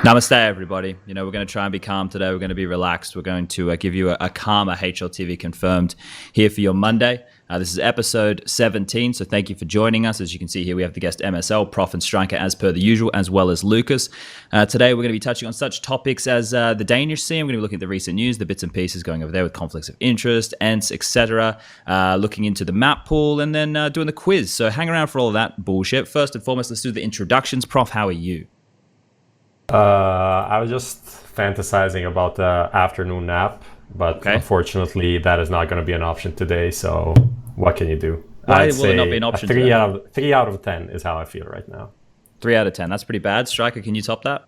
Namaste, everybody. We're going to try and be calm today. We're going to be relaxed. We're going to give you a calmer HLTV Confirmed here for your Monday. This is episode 17, so thank you for joining us. As you can see here, we have the guest MSL, Prof and Striker as per the usual, as well as Lucas. Today, we're going to be touching on such topics as the Danish scene. We're going to be looking at the recent news, the bits and pieces going over there with conflicts of interest, ENCE, etc. Looking into the map pool, and then doing the quiz. So hang around for all of that bullshit. First and foremost, let's do the introductions. Prof, how are you? I was just fantasizing about the afternoon nap, but Unfortunately that is not going to be an option today, so what can you do? Why will it not be an option? 3 out of 10 is how I feel right now. 3 out of 10, that's pretty bad. Striker, can you top that?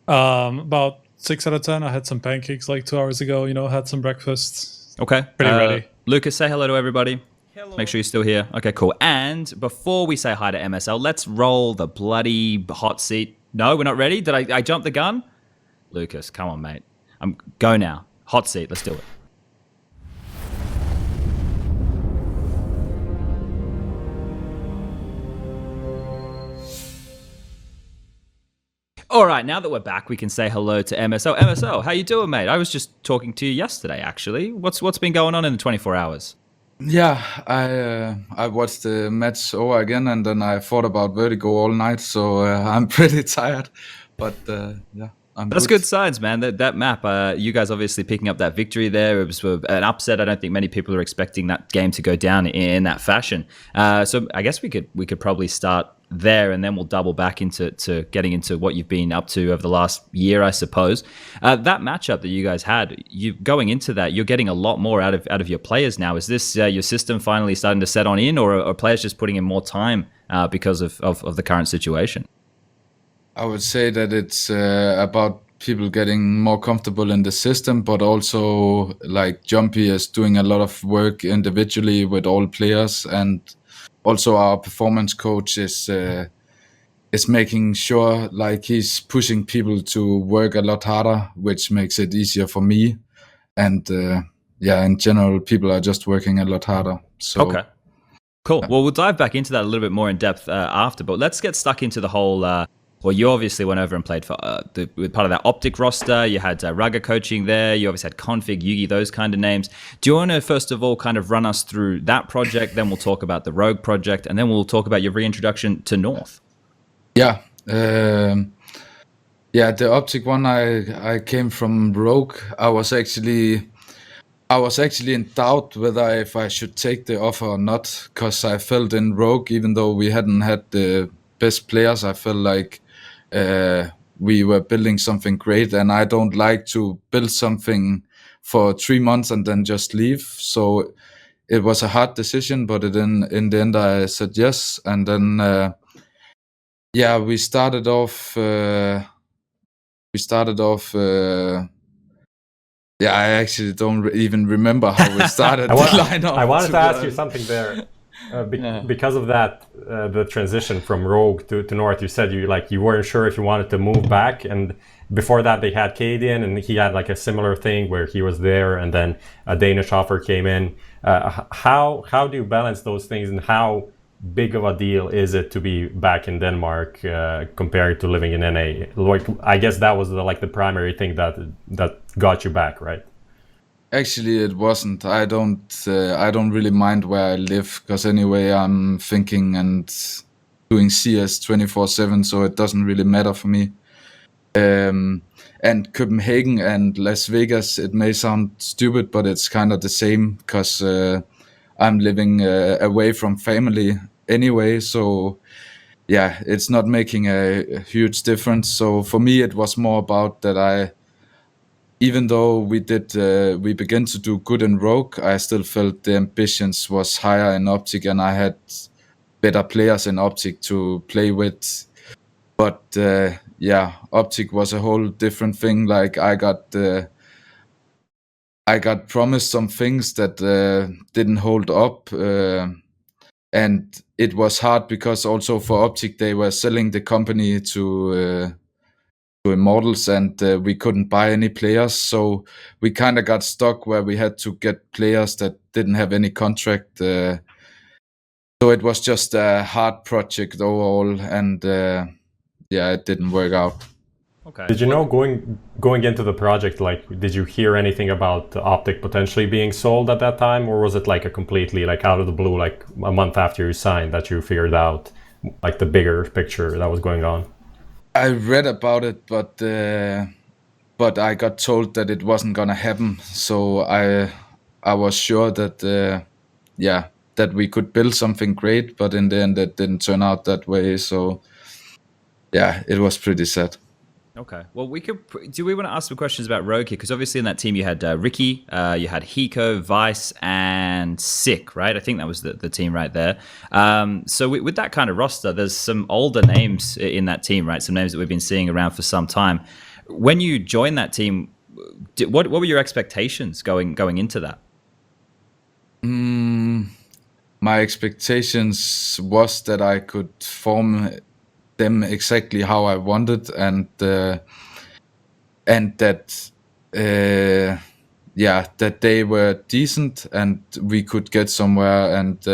About 6 out of 10. I had some pancakes like 2 hours ago, had some breakfast. Okay. Pretty ready. Lucas, say hello to everybody. Hello. Make sure you're still here. Okay, cool. And before we say hi to MSL, let's roll the bloody hot seat. No, we're not ready? Did I jump the gun? Lucas, come on, mate. Go now. Hot seat, let's do it. All right, now that we're back, we can say hello to MSL. MSL, how you doing, mate? I was just talking to you yesterday, actually. What's been going on in the 24 hours? Yeah, I watched the match over again, and then I thought about Vertigo all night, so I'm pretty tired. But yeah, that's good signs, man. That map, you guys obviously picking up that victory there. It was an upset. I don't think many people are expecting that game to go down in that fashion. So I guess we could probably start there, and then we'll double back into getting into what you've been up to over the last year, I suppose. That matchup that you guys had, you going into that, you're getting a lot more out of your players now. Is this your system finally starting to set on in, or are players just putting in more time because of the current situation? I would say that it's about people getting more comfortable in the system, but also like Jamppi is doing a lot of work individually with all players, and also our performance coach is making sure like he's pushing people to work a lot harder, which makes it easier for me. And yeah, in general, people are just working a lot harder. So okay, cool. Well, we'll dive back into that a little bit more in depth after, but let's get stuck into the whole. Well, you obviously went over and played for with part of that OpTic roster. You had Rugger coaching there. You obviously had Config, JUGi, those kind of names. Do you want to, first of all, kind of run us through that project? Then we'll talk about the Rogue project, and then we'll talk about your reintroduction to North. Yeah. The OpTic one, I came from Rogue. I was actually in doubt whether if I should take the offer or not, because I felt in Rogue, even though we hadn't had the best players, I felt like we were building something great, and I don't like to build something for 3 months and then just leave. So it was a hard decision, but in the end I said yes. And then we started off I actually don't even remember how we started the lineup. I wanted to ask you something there. Because of that, the transition from Rogue to North, you said you weren't sure if you wanted to move back, and before that they had Cadian, and he had like a similar thing where he was there, and then a Danish offer came in. How do you balance those things, and how big of a deal is it to be back in Denmark compared to living in NA? Like, I guess that was the primary thing that got you back, right? Actually, it wasn't. I don't really mind where I live, because anyway, I'm thinking and doing CS 24/7, so it doesn't really matter for me. And Copenhagen and Las Vegas, it may sound stupid, but it's kind of the same, because I'm living away from family anyway. So yeah, it's not making a huge difference. So for me, it was more about that even though we began to do good in Rogue, I still felt the ambitions was higher in OpTic, and I had better players in OpTic to play with. But OpTic was a whole different thing. Like I got promised some things that didn't hold up, and it was hard because also for OpTic they were selling the company to Immortals, and we couldn't buy any players, so we kind of got stuck where we had to get players that didn't have any contract. So it was just a hard project overall, and it didn't work out. Okay. Did you know going into the project, like, did you hear anything about OpTic potentially being sold at that time, or was it like a completely like out of the blue, like a month after you signed, that you figured out like the bigger picture that was going on? I read about it, but I got told that it wasn't gonna happen. So I was sure that that we could build something great, but in the end, it didn't turn out that way. So yeah, it was pretty sad. Okay. Well, do we want to ask some questions about Rogue here? Because obviously in that team you had Ricky, you had Hiko, Vice, and Sick, right? I think that was the team right there. So with that kind of roster, there's some older names in that team, right? Some names that we've been seeing around for some time. When you joined that team, what were your expectations going into that? My expectations was that I could form them exactly how I wanted, and that that they were decent and we could get somewhere. And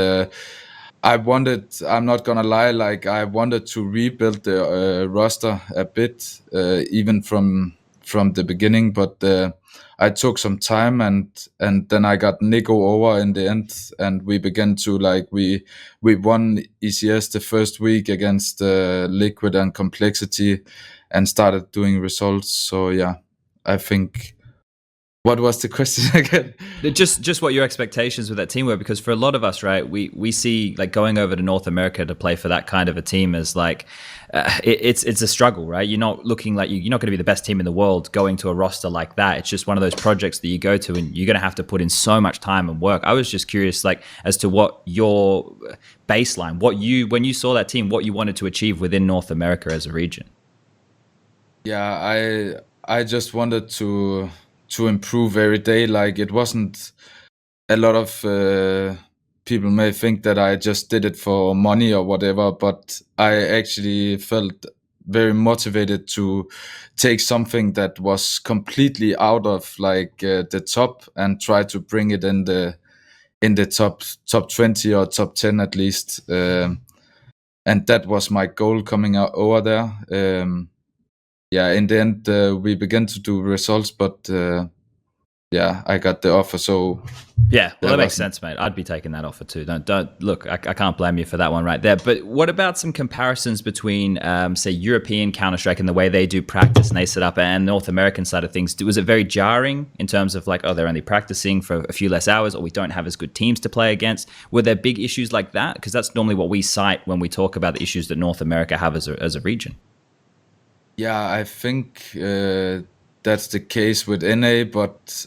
I'm not gonna lie, like I wanted to rebuild the roster a bit, even from the beginning, but I took some time, and then I got Nico over in the end, and we began to we won ECS the first week against Liquid and Complexity, and started doing results. So yeah, I think. What was the question again? Just what your expectations with that team were, because for a lot of us, right, we see like going over to North America to play for that kind of a team as like it's a struggle, right? You're not looking like you're not going to be the best team in the world going to a roster like that. It's just one of those projects that you go to and you're going to have to put in so much time and work. I was just curious, like, as to what your baseline, when you saw that team, what you wanted to achieve within North America as a region. Yeah, I just wanted to improve every day. Like, it wasn't a lot of people may think that I just did it for money or whatever, but I actually felt very motivated to take something that was completely out of the top and try to bring it in the top 20 or top 10 at least. And that was my goal coming out over there. In the end, we began to do results, but I got the offer. So yeah, well, that makes sense, mate. I'd be taking that offer too. Don't look. I can't blame you for that one right there. But what about some comparisons between, say, European Counter-Strike and the way they do practice and they set up, and North American side of things? Was it very jarring in terms of like, oh, they're only practicing for a few less hours, or we don't have as good teams to play against? Were there big issues like that? Because that's normally what we cite when we talk about the issues that North America have as a region. Yeah, I think that's the case with NA, but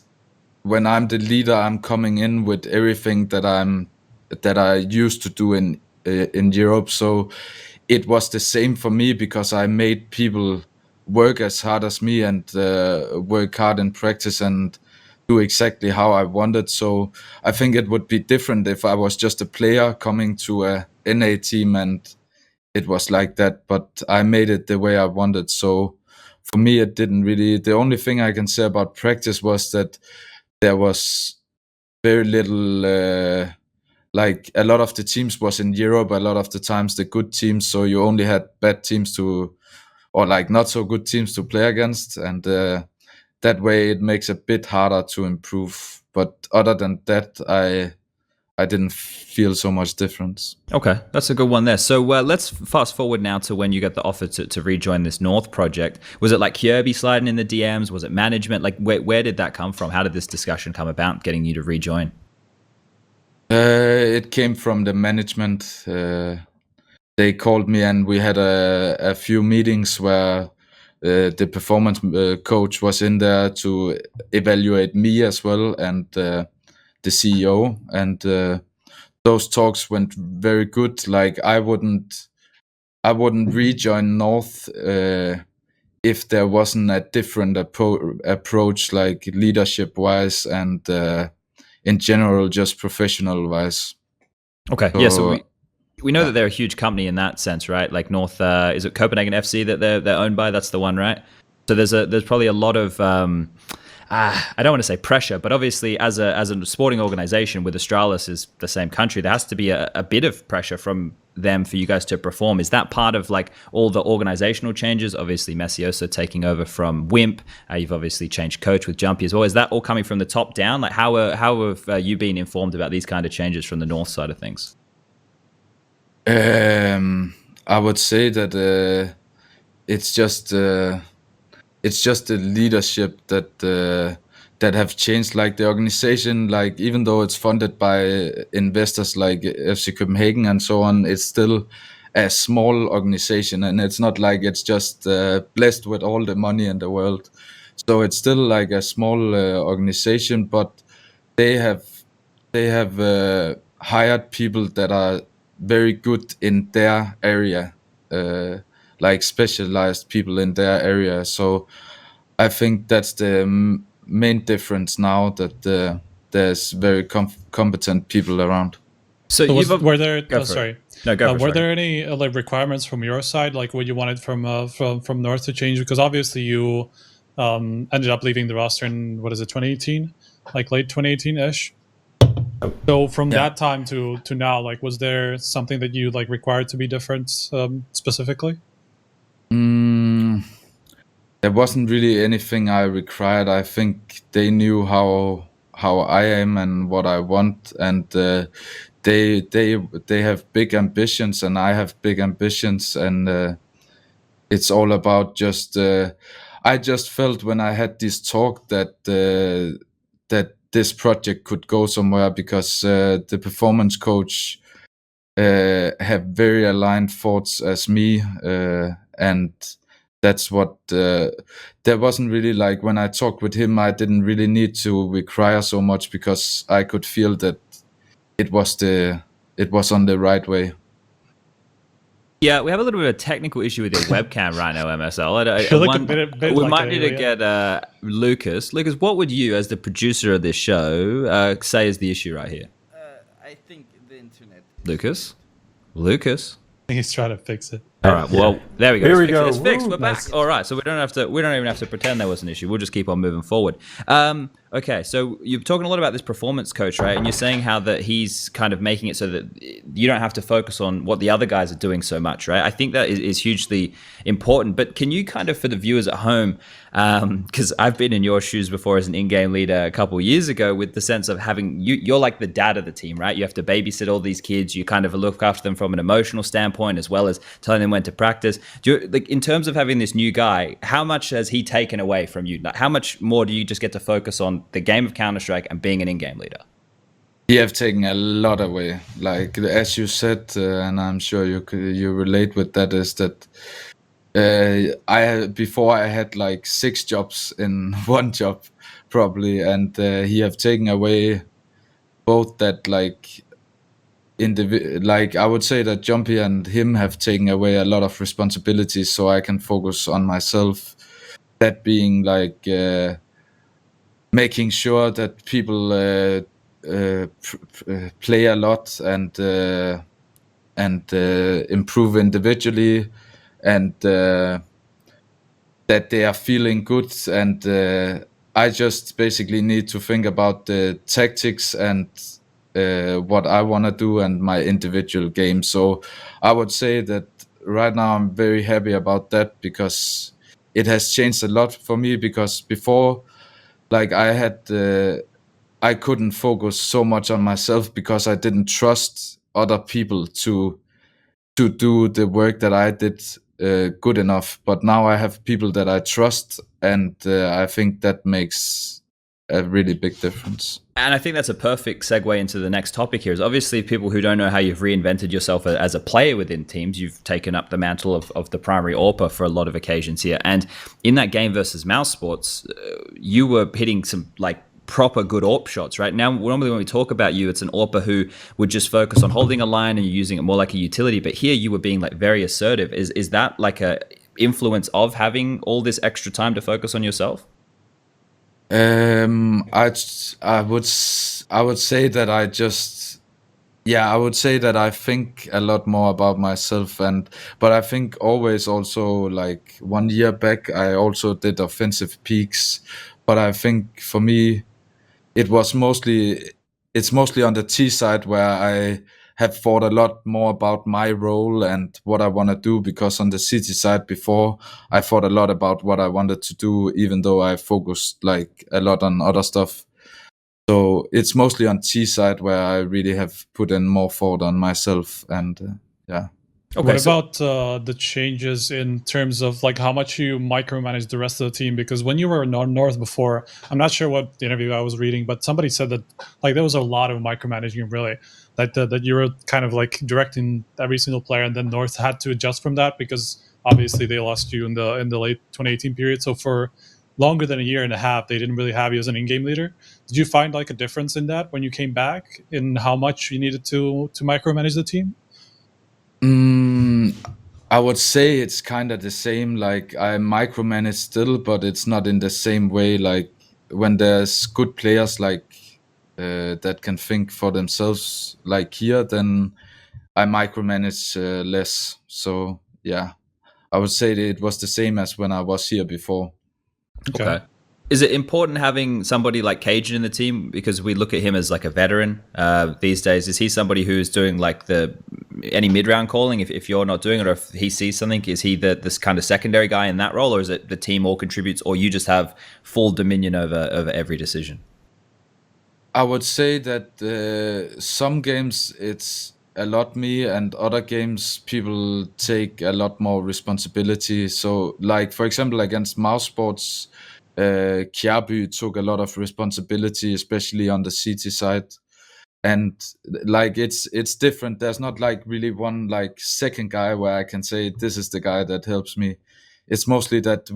when I'm the leader, I'm coming in with everything that I used to do in Europe. So it was the same for me, because I made people work as hard as me and work hard in practice and do exactly how I wanted. So I think it would be different if I was just a player coming to a NA team and it was like that, but I made it the way I wanted. So for me, it didn't really. The only thing I can say about practice was that there was very little. Like, a lot of the teams was in Europe. A lot of the times the good teams, so you only had bad teams or like not so good teams to play against, and that way it makes it a bit harder to improve. But other than that, I didn't feel so much difference. Okay, that's a good one there. So let's fast forward now to when you got the offer to rejoin this North project. Was it like Kirby sliding in the DMs? Was it management? Like, where did that come from? How did this discussion come about, getting you to rejoin? It came from the management. They called me and we had a few meetings where the performance coach was in there to evaluate me as well, and the CEO, and those talks went very good. Like, I wouldn't rejoin North if there wasn't a different approach, like leadership wise and in general, just professional wise. Okay, yeah. So we know that they're a huge company in that sense, right? Like North, is it Copenhagen FC that they're owned by? That's the one, right? So there's probably a lot of I don't want to say pressure, but obviously as a sporting organization with Astralis is the same country, there has to be a bit of pressure from them for you guys to perform. Is that part of like all the organizational changes? Obviously Messioso taking over from Wimp. You've obviously changed coach with Jamppi as well. Is that all coming from the top down? Like how have you been informed about these kind of changes from the north side of things? I would say that it's just the leadership that have changed, like the organization. Like even though it's funded by investors like FC Copenhagen and so on, it's still a small organization, and it's not like it's just blessed with all the money in the world. So it's still like a small organization, but they have hired people that are very good in their area, like specialized people in their area. So I think that's the main difference now, that there's very competent people around. So were there? Go for it. No, go for it. Were there any like requirements from your side, like what you wanted from North to change? Because obviously you ended up leaving the roster in 2018, like late 2018-ish. So from that time to now, like, was there something that you like required to be different specifically? There wasn't really anything I required. I think they knew how I am and what I want, and they have big ambitions and I have big ambitions, and it's all about just. I just felt when I had this talk that this project could go somewhere, because the performance coach have very aligned thoughts as me, and that's what there wasn't really, like when I talked with him, I didn't really need to require so much, because I could feel that it was on the right way. Yeah, we have a little bit of a technical issue with your webcam right now, MSL. We might need to get Lucas. Lucas, what would you, as the producer of this show, say is the issue right here? I think the internet. Lucas. He's trying to fix it. All right. Well, there we go. Here we go. It's fixed. We're back. Nice. All right. So we don't even have to pretend there was an issue. We'll just keep on moving forward. Okay. So you're talking a lot about this performance coach, right? And you're saying how that he's kind of making it so that you don't have to focus on what the other guys are doing so much, right? I think that is hugely important. But can you kind of, for the viewers at home, because I've been in your shoes before as an in-game leader a couple of years ago, with the sense of having you're like the dad of the team, right? You have to babysit all these kids. You kind of look after them from an emotional standpoint, as well as telling them when to practice. Like in terms of having this new guy, how much has he taken away from you? Like, how much more do you just get to focus on the game of Counter-Strike and being an in-game leader? He have taken a lot away. Like as you said, and I'm sure you relate with that, is that before I had like 6 jobs in one job probably, and he have taken away both that, like I would say that Jamppi and him have taken away a lot of responsibilities, so I can focus on myself. That being like making sure that people play a lot and improve individually, and that they are feeling good, and I just basically need to think about the tactics and what I want to do and my individual game. So I would say that right now I'm very happy about that, because it has changed a lot for me. Because before, like I couldn't focus so much on myself, because I didn't trust other people to do the work that I did good enough. But now I have people that I trust, and I think that makes a really big difference. And I think that's a perfect segue into the next topic here. Is obviously people who don't know how you've reinvented yourself as a player within teams. You've taken up the mantle of the primary AWPer for a lot of occasions here. And in that game versus mousesports, you were hitting some like proper good AWP shots, right? Now, normally when we talk about you, it's an AWPer who would just focus on holding a line and you're using it more like a utility. But here you were being like very assertive. Is that like a influence of having all this extra time to focus on yourself? I would say that I would say that I think a lot more about myself, but I think always also, like 1 year back I also did offensive peaks, but I think for me, it's mostly on the T side where I have thought a lot more about my role and what I want to do, because on the CT side before, I thought a lot about what I wanted to do, even though I focused like a lot on other stuff. So it's mostly on T side where I really have put in more thought on myself, and yeah. Okay, What about the changes in terms of like how much you micromanage the rest of the team? Because when you were in North before, I'm not sure what interview I was reading, but somebody said that like there was a lot of micromanaging, really, that you were kind of like directing every single player, and then North had to adjust from that because obviously they lost you in the late 2018 period. So for longer than a year and a half, they didn't really have you as an in-game leader. Did you find like a difference in that when you came back in how much you needed to micromanage the team? I would say it's kind of the same. Like I micromanage still, but it's not in the same way. Like when there's good players like that can think for themselves, like here, then I micromanage less. So yeah, I would say that it was the same as when I was here before. Okay. Is it important having somebody like Cajun in the team? Because we look at him as like a veteran these days. Is he somebody who's doing like any mid-round calling if you're not doing it, or if he sees something? Is he this kind of secondary guy in that role, or is it the team all contributes, or you just have full dominion over every decision? I would say that some games it's a lot me, and other games people take a lot more responsibility. So like for example against mousesports, Jamppi took a lot of responsibility, especially on the CT side. And like it's different. There's not like really one like second guy where I can say this is the guy that helps me. It's mostly that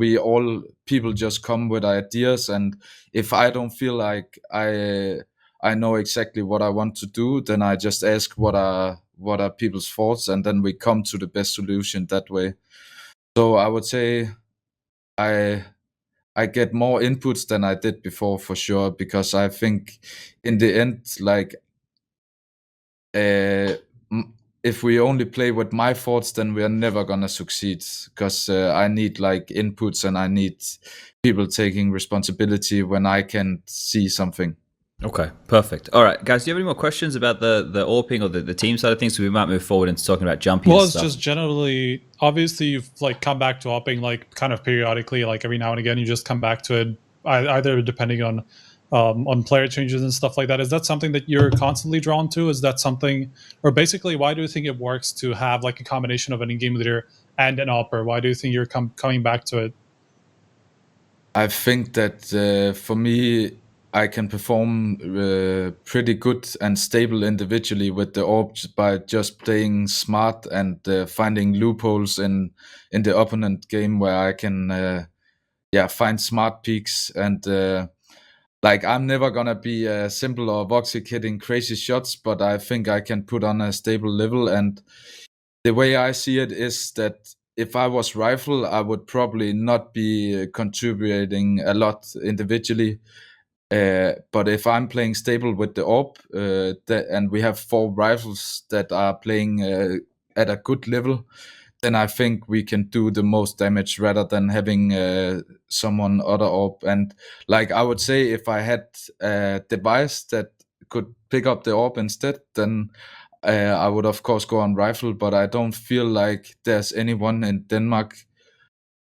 people just come with ideas, and if I don't feel like I know exactly what I want to do, then I just ask what are people's thoughts, and then we come to the best solution that way. So I would say I get more inputs than I did before, for sure, because I think in the end, like if we only play with my thoughts, then we are never gonna succeed, because I need like inputs, and I need people taking responsibility when I can see something. Okay, perfect. All right, guys, do you have any more questions about the AWPing or the team side of things? So we might move forward into talking about Jamppi. Well, and it's stuff. just generally, obviously, you've like come back to AWPing like kind of periodically, like every now and again, you just come back to it, either depending on player changes and stuff like that. Is that something that you're constantly drawn to? Is that something, or basically, why do you think it works to have like a combination of an in-game leader and an AWPer? Why do you think you're coming back to it? I think that for me, I can perform pretty good and stable individually with the AWP by just playing smart and finding loopholes in the opponent game where I can find smart peaks, and like I'm never gonna be simple or voxic hitting crazy shots, but I think I can put on a stable level. And the way I see it is that if I was rifle, I would probably not be contributing a lot individually. But if I'm playing stable with the AWP, and we have 4 rifles that are playing at a good level, then I think we can do the most damage rather than having someone other AWP. And like I would say, if I had a device that could pick up the AWP instead, then I would of course go on rifle. But I don't feel like there's anyone in Denmark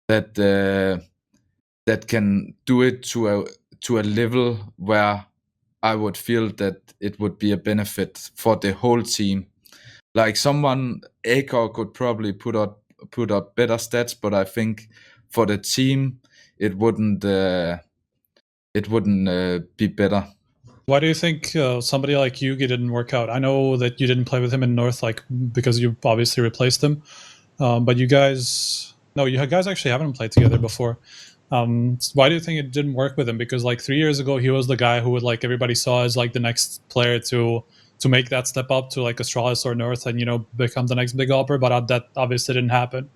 that that can do it to a level where I would feel that it would be a benefit for the whole team. Like someone acoR could probably put up better stats, but I think for the team it wouldn't be better. Why do you think somebody like JUGi didn't work out? I know that you didn't play with him in North, like because you obviously replaced him, but you guys actually haven't played together before. Why do you think it didn't work with him? Because like 3 years ago, he was the guy who would like everybody saw as like the next player to make that step up to like Astralis or North, and become the next big AWPer. But that obviously didn't happen.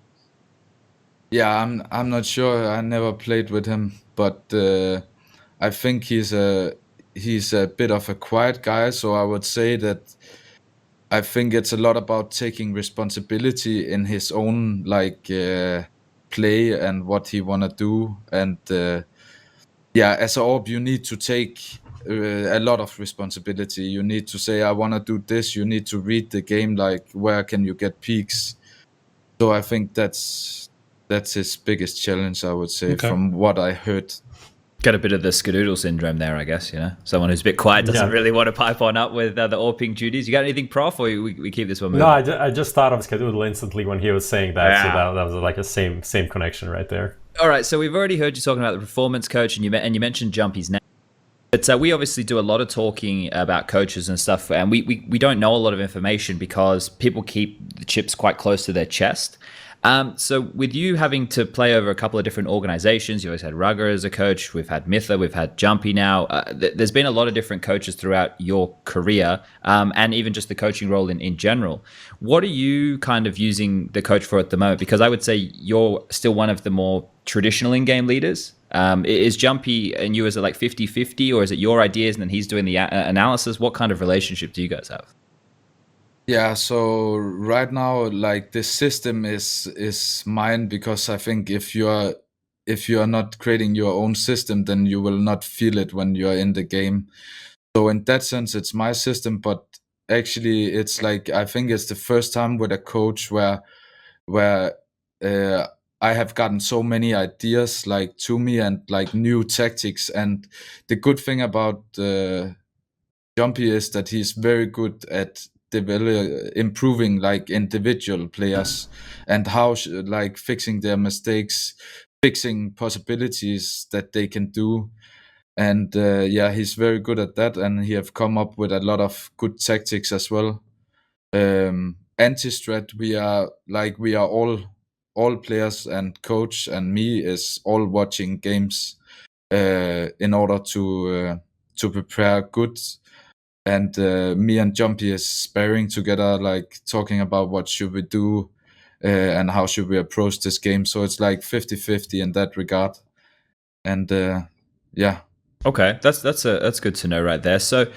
Yeah, I'm not sure. I never played with him, but I think he's a bit of a quiet guy. So I would say that I think it's a lot about taking responsibility in his own like play and what he wanna do, and as a AWP, you need to take a lot of responsibility. You need to say, I want to do this. You need to read the game, like where can you get peaks. So I think that's his biggest challenge, I would say, from what I heard. Got a bit of the skadoodle syndrome there, I guess, someone who's a bit quiet doesn't really want to pipe on up with the AWPing duties. You got anything, Prof, or we keep this one moving? No, I just thought of skadoodle instantly when he was saying that, so that was like a same connection right there. All right, so we've already heard you talking about the performance coach, and you mentioned Jamppi's name. But we obviously do a lot of talking about coaches and stuff, and we don't know a lot of information because people keep the chips quite close to their chest. So with you having to play over a couple of different organizations, you always had Rugger as a coach, we've had Mytha, we've had Jamppi now. There's been a lot of different coaches throughout your career, and even just the coaching role in general. What are you kind of using the coach for at the moment? Because I would say you're still one of the more traditional in-game leaders. Is Jamppi and you, is it like 50-50, or is it your ideas and then he's doing the analysis? What kind of relationship do you guys have? Yeah, so right now, like the system is mine, because I think if you are not creating your own system, then you will not feel it when you are in the game. So in that sense, it's my system, but actually it's like, I think it's the first time with a coach where I have gotten so many ideas like to me, and like new tactics. And the good thing about Jamppi is that he's very good at improving like individual players and how like fixing their mistakes, fixing possibilities that they can do. And he's very good at that, and he have come up with a lot of good tactics as well. Anti-strat, we are all players, and coach and me is all watching games in order to prepare good. And me and Jamppi is sparring together, like talking about what should we do and how should we approach this game. So it's like 50-50 in that regard. And Okay, that's good to know right there. So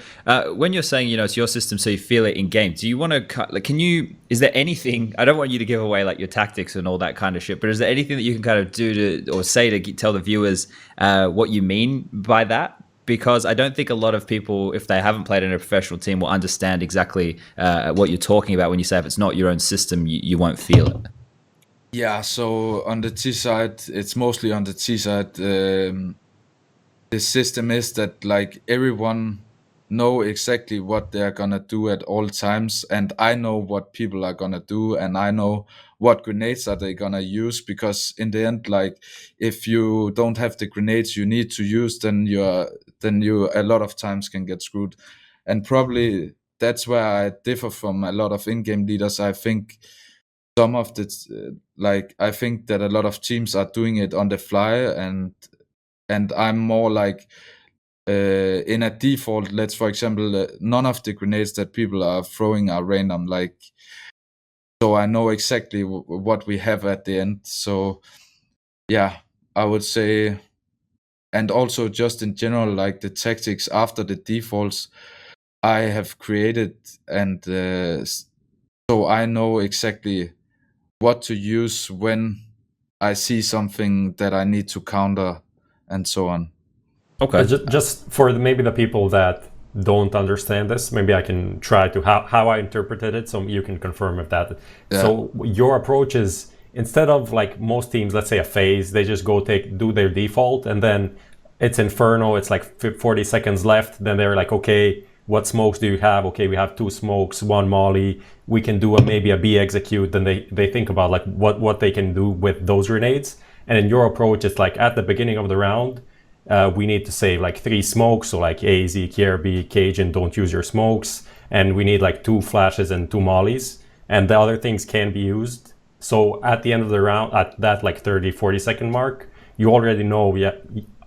when you're saying it's your system, so you feel it in game, do you want to is there anything, I don't want you to give away like your tactics and all that kind of shit, but is there anything that you can kind of do to, or say to tell the viewers what you mean by that? Because I don't think a lot of people, if they haven't played in a professional team, will understand exactly what you're talking about when you say if it's not your own system, you won't feel it. Yeah, so on the T side, it's mostly on the T side. The system is that like everyone know exactly what they're gonna do at all times, and I know what people are gonna do, and I know what grenades are they gonna use, because in the end, like if you don't have the grenades you need to use, then you a lot of times can get screwed. And probably that's where I differ from a lot of in-game leaders. I think some of the I think that a lot of teams are doing it on the fly, and I'm more like in a default, let's for example, none of the grenades that people are throwing are random, like, so I know exactly what we have at the end. So yeah, I would say, and also just in general, like the tactics after the defaults I have created, and so I know exactly what to use when I see something that I need to counter, and so on. Okay. Just for maybe the people that don't understand this, maybe I can try to how I interpreted it, so you can confirm if that. Yeah. So your approach is, instead of like most teams, let's say a phase, they just go do their default, and then it's Inferno, it's like 40 seconds left, then they're like, okay, what smokes do you have? Okay, we have 2 smokes, 1 molly, we can do maybe a B execute. Then they think about like what they can do with those grenades. And in your approach, it's like at the beginning of the round, we need to save like 3 smokes, so like AZ, KRB, Cajun, don't use your smokes, and we need like 2 flashes and 2 mollies, and the other things can be used. So at the end of the round, at that like 30-40 second mark, you already know,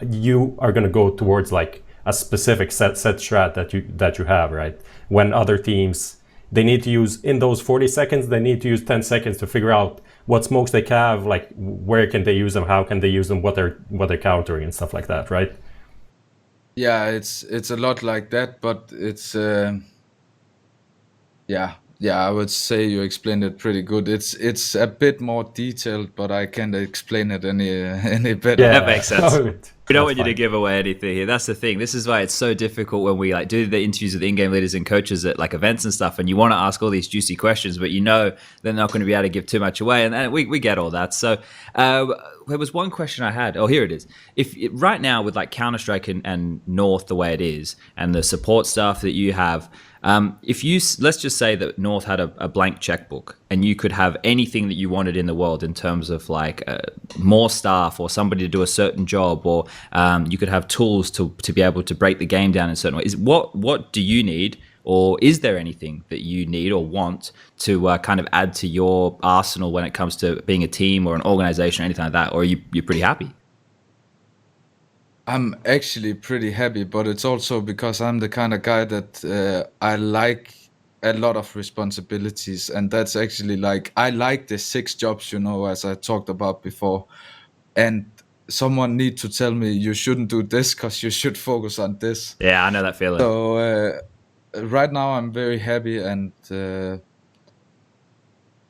you are going to go towards like a specific set strat that you have, right? When other teams, they need to use, in those 40 seconds, they need to use 10 seconds to figure out what smokes they have, like where can they use them, how can they use them, what they're countering and stuff like that, right? Yeah, it's a lot like that, but it's I would say you explained it pretty good. It's a bit more detailed, but I can't explain it any better. Yeah, that makes sense. We don't That's want you to fine. give away anything here. That's the thing. This is why it's so difficult when we like do the interviews with in-game leaders and coaches at like events and stuff, and you want to ask all these juicy questions, but you know they're not going to be able to give too much away, and we get all that. So there was one question I had. Oh, here it is. If right now with like Counter-Strike and North the way it is, and the support stuff that you have, if you let's just say that North had a blank checkbook and you could have anything that you wanted in the world in terms of like more staff or somebody to do a certain job, or you could have tools to be able to break the game down in certain ways. What do you need, or is there anything that you need or want to kind of add to your arsenal when it comes to being a team or an organization or anything like that, or you're pretty happy? I'm actually pretty happy, but it's also because I'm the kind of guy that I like a lot of responsibilities, and that's actually like I like the 6 jobs, you know, as I talked about before. And someone need to tell me you shouldn't do this because you should focus on this. Yeah, I know that feeling. So right now I'm very happy, and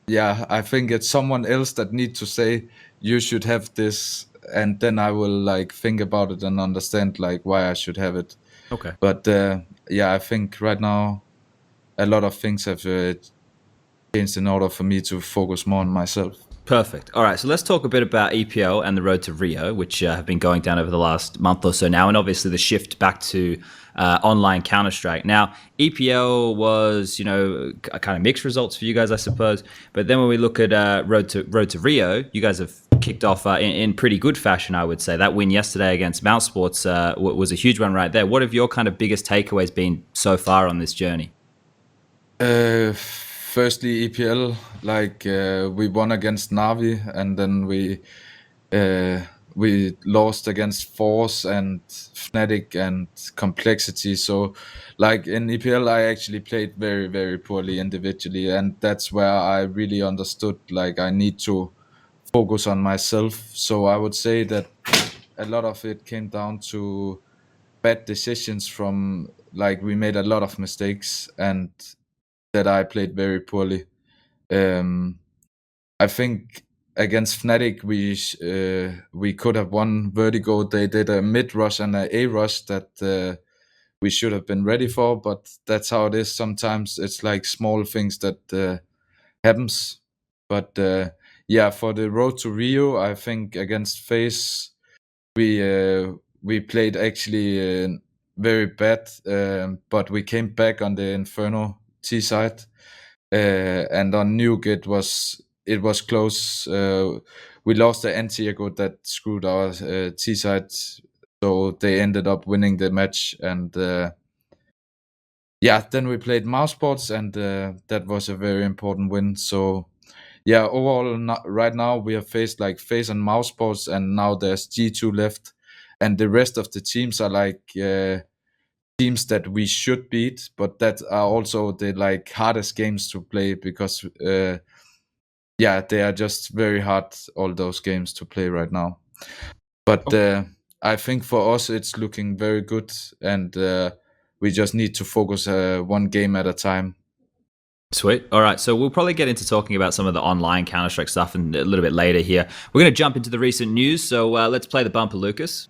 yeah, I think it's someone else that need to say you should have this, and then I will like think about it and understand like why I should have it. Okay. But yeah, I think right now a lot of things have changed in order for me to focus more on myself. Perfect. All right, so let's talk a bit about EPL and the road to Rio, which have been going down over the last month or so now, and obviously the shift back to online Counter-Strike. Now, EPL was, you know, a kind of mixed results for you guys, I suppose. But then when we look at road to Rio, you guys have kicked off in pretty good fashion, I would say. That win yesterday against mousesports was a huge one right there. What have your kind of biggest takeaways been so far on this journey? Firstly, EPL, like we won against Navi, and then we lost against Force and Fnatic and Complexity. So like in EPL, I actually played very, very poorly individually, and that's where I really understood like I need to focus on myself. So I would say that a lot of it came down to bad decisions from like we made a lot of mistakes, and that I played very poorly. I think against Fnatic we could have won Vertigo. They did a mid rush and a rush that we should have been ready for, but that's how it is. Sometimes it's like small things that happens. But yeah, for the road to Rio, I think against FaZe we played actually very bad, but we came back on the Inferno T side, and on Nuke it was close. We lost the ENCE that screwed our T side, so they ended up winning the match. And yeah, then we played mousesports, and that was a very important win. So yeah, overall, right now we have faced like FaZe and mousesports, and now there's G2 left, and the rest of the teams are like teams that we should beat, but that are also the like hardest games to play because yeah, they are just very hard, all those games to play right now. But I think for us it's looking very good, and we just need to focus one game at a time. Sweet. All right. So we'll probably get into talking about some of the online Counter-Strike stuff a little bit later here. We're going to jump into the recent news. So let's play the bumper, Lucas.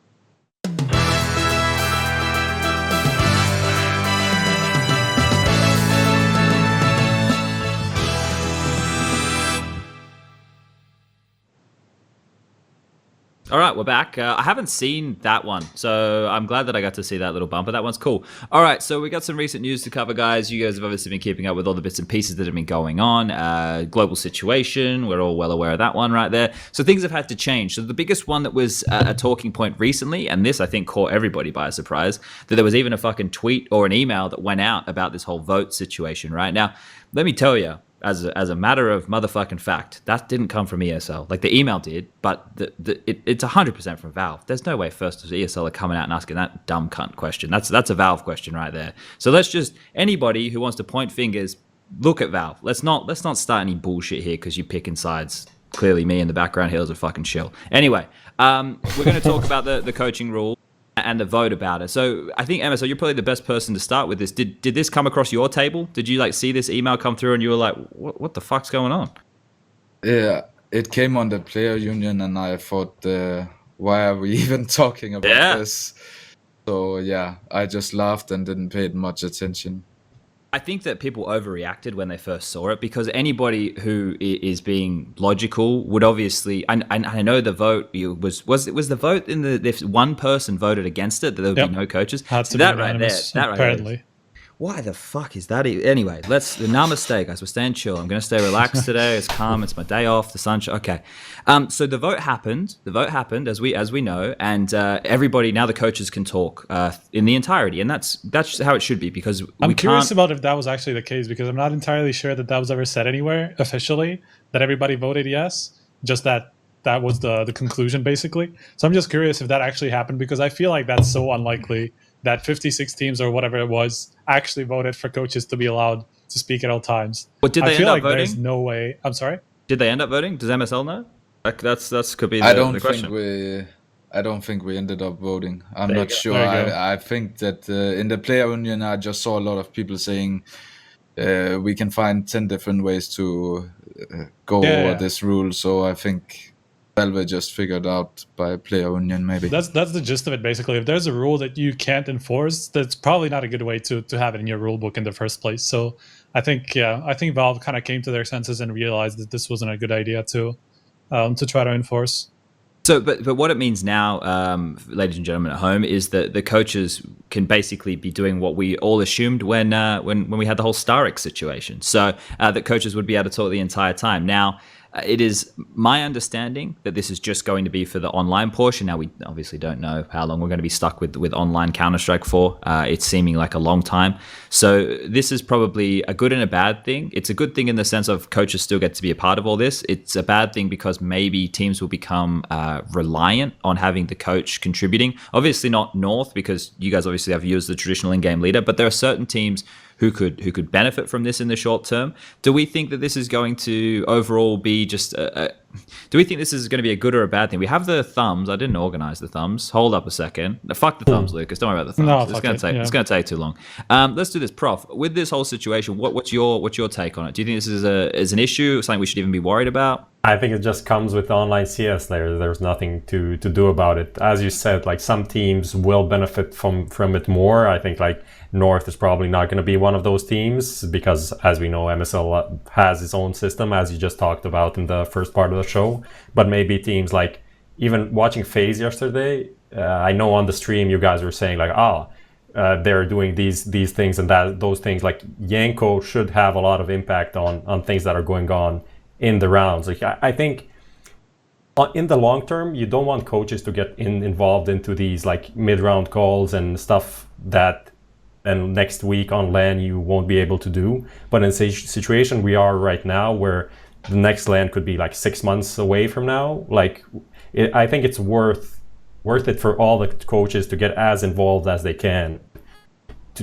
All right, we're back. I haven't seen that one, so I'm glad that I got to see that little bumper. That one's cool. All right, so we got some recent news to cover, guys. You guys have obviously been keeping up with all the bits and pieces that have been going on. Global situation, we're all well aware of that one right there. So things have had to change. So the biggest one that was a talking point recently, and this I think caught everybody by surprise, that there was even a fucking tweet or an email that went out about this whole vote situation right now. Let me tell you, as a matter of motherfucking fact, that didn't come from ESL. Like the email did, but it's 100% from Valve. There's no way first ESL are coming out and asking that dumb cunt question. That's a Valve question right there. So let's just, anybody who wants to point fingers, look at Valve. Let's not start any bullshit here because you're picking sides. Clearly me in the background here is a fucking shill. Anyway, we're going to talk about the coaching rule and the vote about it. So I think, MSL, you're probably the best person to start with this. Did this come across your table? Did you like see this email come through and you were like, what the fuck's going on? Yeah, it came on the player union, and I thought, why are we even talking about Yeah. this? So yeah, I just laughed and didn't pay much attention. I think that people overreacted when they first saw it, because anybody who is being logical would obviously. I know the vote was the vote in the if one person voted against it, that there would be no coaches. Had to So be that right there, unanimous, that right there. apparently. Why the fuck is that? Anyway, namaste, guys. We're staying chill. I'm going to stay relaxed today. It's calm. It's my day off. The sunshine. Okay. So the vote happened. The vote happened, as we know, and everybody, now the coaches can talk in the entirety, and that's how it should be, because I'm curious about if that was actually the case, because I'm not entirely sure that was ever said anywhere officially, that everybody voted yes, just that was the conclusion, basically. So I'm just curious if that actually happened, because I feel like that's so unlikely that 56 teams or whatever it was actually voted for coaches to be allowed to speak at all times. But did they end up voting? There's no way. I'm sorry? Did they end up voting? Does MSL know? Like that's could be the, the question. I don't think we ended up voting. I'm There you not go. sure. There you go. I think that in the player union, I just saw a lot of people saying we can find 10 different ways to go over this rule. So I think Valve just figured out by player union, maybe. That's the gist of it, basically. If there's a rule that you can't enforce, that's probably not a good way to have it in your rule book in the first place. So I think Valve kind of came to their senses and realized that this wasn't a good idea to try to enforce. So, but what it means now, ladies and gentlemen at home, is that the coaches can basically be doing what we all assumed when we had the whole Starix situation. So that coaches would be able to talk the entire time. Now, it is my understanding that this is just going to be for the online portion. Now, we obviously don't know how long we're going to be stuck with online Counter-Strike for. It's seeming like a long time. So this is probably a good and a bad thing. It's a good thing in the sense of coaches still get to be a part of all this. It's a bad thing because maybe teams will become reliant on having the coach contributing. Obviously not North, because you guys obviously have you as the traditional in-game leader, but there are certain teams who could benefit from this in the short term. Do we think that this is going to overall be just do we think this is going to be a good or a bad thing? We have the thumbs. I didn't organize the thumbs. Hold up a second. No, fuck the thumbs, Lucas. Don't worry about the thumbs. No, it's going to take too long. Let's do this, Prof. With this whole situation, what's your take on it? Do you think this is an issue, something we should even be worried about? I think it just comes with online CS. There's nothing to do about it. As you said, like some teams will benefit from it more. I think like North is probably not going to be one of those teams because, as we know, MSL has its own system, as you just talked about in the first part of the show. But maybe teams like, even watching FaZe yesterday, I know on the stream you guys were saying like, they're doing these things and those things. Like Yanko should have a lot of impact on things that are going on in the rounds. Like I think in the long term, you don't want coaches to get involved into these like mid-round calls and stuff that then next week on LAN you won't be able to do. But in a situation we are right now where the next LAN could be like 6 months away from now, like I think it's worth it for all the coaches to get as involved as they can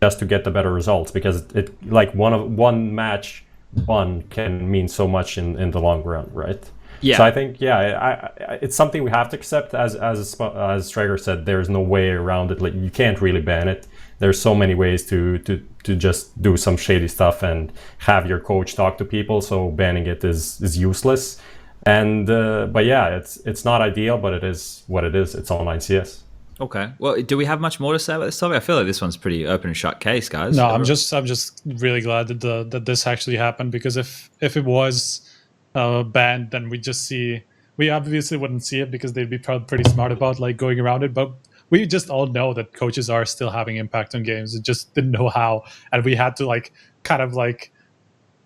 just to get the better results, because it like one match one can mean so much in the long run, right? Yeah. So I think it's something we have to accept. As Strager said, there's no way around it. Like you can't really ban it. There's so many ways to just do some shady stuff and have your coach talk to people. So banning it is useless. And but yeah, it's not ideal, but it is what it is. It's online CS. Okay. Well, do we have much more to say about this topic? I feel like this one's pretty open and shut case, guys. No, I'm just really glad that this actually happened, because if it was banned, then we obviously wouldn't see it because they'd be pretty smart about like going around it. But we just all know that coaches are still having impact on games. It just didn't know how, and we had to like kind of like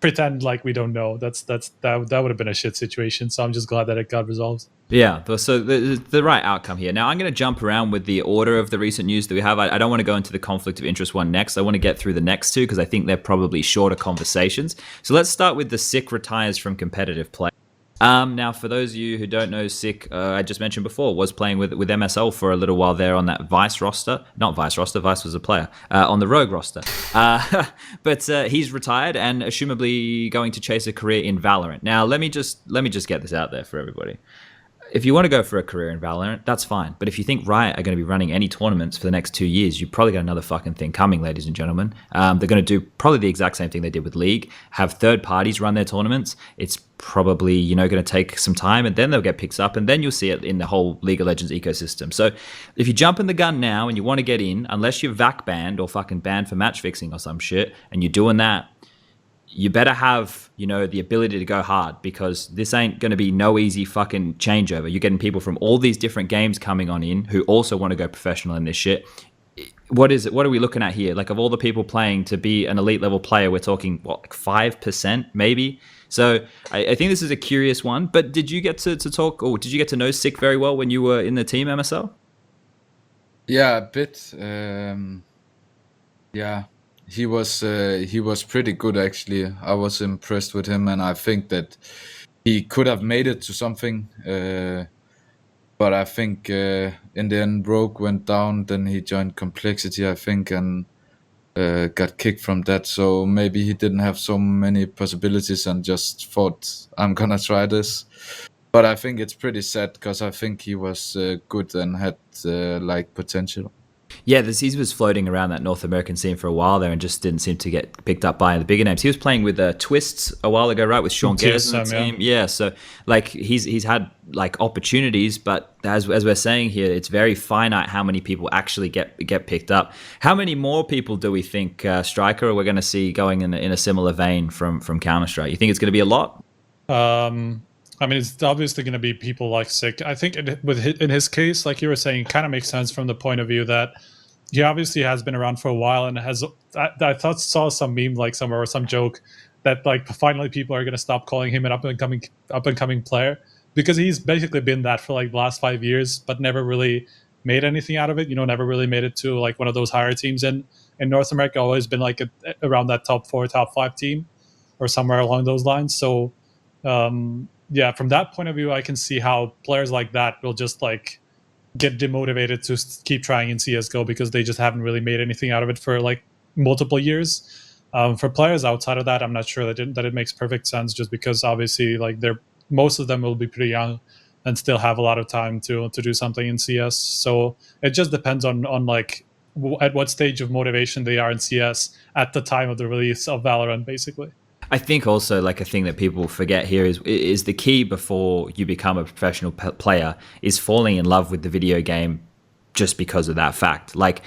pretend like we don't know. That would have been a shit situation. So I'm just glad that it got resolved. Yeah, so the right outcome here. Now I'm going to jump around with the order of the recent news that we have. I don't want to go into the conflict of interest one next. I want to get through the next two because I think they're probably shorter conversations. So let's start with the Sick retires from competitive play. Now, for those of you who don't know, Sick, I just mentioned before, was playing with MSL for a little while there on that Vice roster. Not Vice roster, Vice was a player. On the Rogue roster. But he's retired and assumably going to chase a career in Valorant. Now, let me just get this out there for everybody. if you want to go for a career in Valorant, that's fine. But if you think Riot are going to be running any tournaments for the next 2 years, you've probably got another fucking thing coming, ladies and gentlemen. They're going to do probably the exact same thing they did with League, have third parties run their tournaments. It's probably, you know, going to take some time, and then they'll get picked up, and then you'll see it in the whole League of Legends ecosystem. So if you jump in the gun now and you want to get in, unless you're VAC banned or fucking banned for match fixing or some shit, and you're doing that, you better have, you know, the ability to go hard, because this ain't going to be no easy fucking changeover. You're getting people from all these different games coming on in who also want to go professional in this shit. What is it? What are we looking at here? Like, of all the people playing, to be an elite level player, we're talking, what, like 5% maybe? So I think this is a curious one. But did you get to talk, or did you get to know Sick very well when you were in the team, MSL? Yeah, a bit. Yeah. He was pretty good, actually. I was impressed with him, and I think that he could have made it to something. But I think in the end, Rogue went down. Then he joined Complexity, I think, and got kicked from that. So maybe he didn't have so many possibilities and just thought, I'm gonna try this. But I think it's pretty sad, because I think he was good and had like potential. Yeah, he was floating around that North American scene for a while there and just didn't seem to get picked up by the bigger names. He was playing with Twists a while ago, right, with Sean Geddes on the team. Yeah, so like he's had like opportunities, but as we're saying here, it's very finite how many people actually get picked up. How many more people do we think, Striker, we're going to see going in a similar vein from Counter-Strike? You think it's going to be a lot? I mean, it's obviously going to be people like Sick. I think in his case, like you were saying, it kind of makes sense from the point of view that he obviously has been around for a while and has. I saw some meme like somewhere or some joke that like finally people are going to stop calling him an up and coming player, because he's basically been that for like the last 5 years, but never really made anything out of it. You know, never really made it to like one of those higher teams in North America. Always been like around that top 4, top 5 team, or somewhere along those lines. So. Yeah, from that point of view, I can see how players like that will just like get demotivated to keep trying in CSGO, because they just haven't really made anything out of it for like multiple years. For players outside of that, I'm not sure that it makes perfect sense, just because obviously like most of them will be pretty young and still have a lot of time to do something in CS. So it just depends on like at what stage of motivation they are in CS at the time of the release of Valorant, basically. I think also like a thing that people forget here is the key before you become a professional player is falling in love with the video game just because of that fact. Like,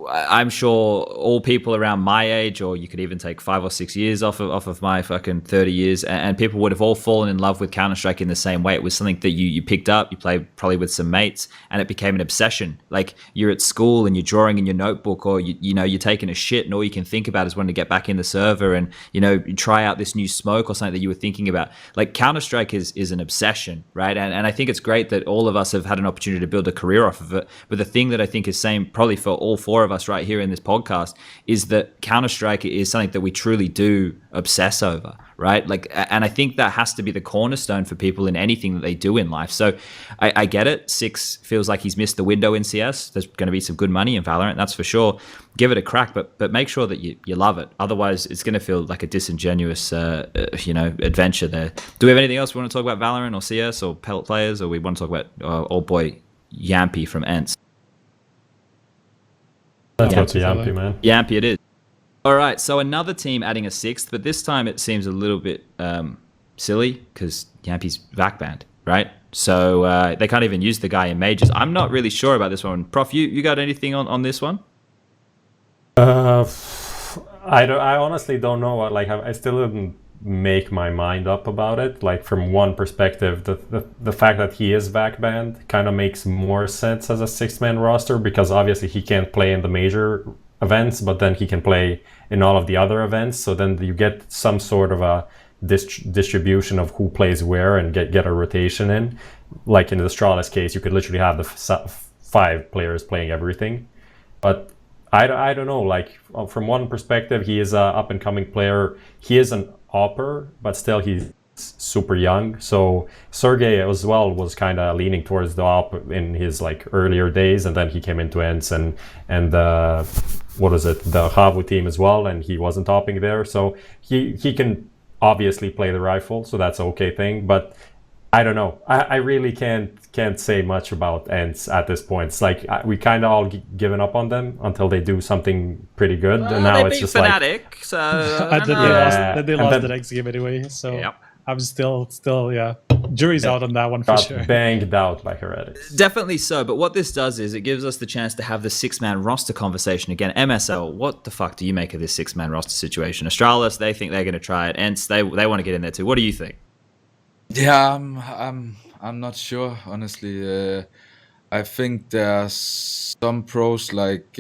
I'm sure all people around my age, or you could even take 5 or 6 years off of my fucking 30 years, and people would have all fallen in love with Counter-Strike in the same way. It was something that you picked up, you played probably with some mates, and it became an obsession. Like, you're at school and you're drawing in your notebook, or you're taking a shit, and all you can think about is wanting to get back in the server and you try out this new smoke or something that you were thinking about. Like, Counter-Strike is an obsession, right? And I think it's great that all of us have had an opportunity to build a career off of it. But the thing that I think is same probably for all 4 of us right here in this podcast is that Counter-Strike is something that we truly do obsess over, right? Like, and I think that has to be the cornerstone for people in anything that they do in life. So I get it. Six feels like he's missed the window in CS. There's going to be some good money in Valorant, that's for sure. Give it a crack, but make sure that you love it. Otherwise, it's going to feel like a disingenuous, adventure there. Do we have anything else we want to talk about Valorant or CS or Pellet players, or we want to talk about old boy Jamppi from ENCE? That's what's a Jamppi, man. Jamppi it is. All right, so another team adding a 6th, but this time it seems a little bit silly because Jamppi's VAC banned, right? So they can't even use the guy in majors. I'm not really sure about this one. Prof, you got anything on this one? I honestly don't know. Like, I still didn't make my mind up about it. Like, from one perspective, the fact that he is VAC banned kind of makes more sense as a 6-man roster, because obviously he can't play in the major events, but then he can play in all of the other events. So then you get some sort of a distribution of who plays where and get a rotation in. Like in the Astralis case, you could literally have the 5 players playing everything. But I don't know, like, from one perspective, he is a up-and-coming player. He is an AWPer, but still he's super young. So Sergey as well was kind of leaning towards the AWP in his like earlier days, and then he came into ENCE and what is it, the Havu team as well, and he wasn't AWPing there. So he can obviously play the rifle, so that's an okay thing. But I don't know. I really can't say much about ENCE at this point. It's like we kind of all given up on them until they do something pretty good, and now they it's beat just Fnatic, like so And then Yeah, they and lost then- the next game anyway. So Yep. I'm still yeah. Jury's out on that one for got sure. banged out by Heretics. definitely so. But what this does is it gives us the chance to have the 6-man roster conversation again. MSL, what the fuck do you make of this 6-man roster situation? Astralis, they think they're going to try it. ENCE, they want to get in there too. What do you think? Yeah, I'm not sure, honestly. I think there's some pros like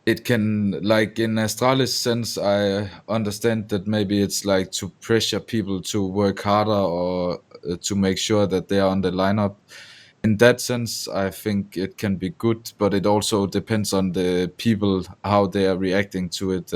it can, like in Astralis sense, I understand that maybe it's like to pressure people to work harder or to make sure that they are on the lineup. In that sense, I think it can be good, but it also depends on the people, how they are reacting to it.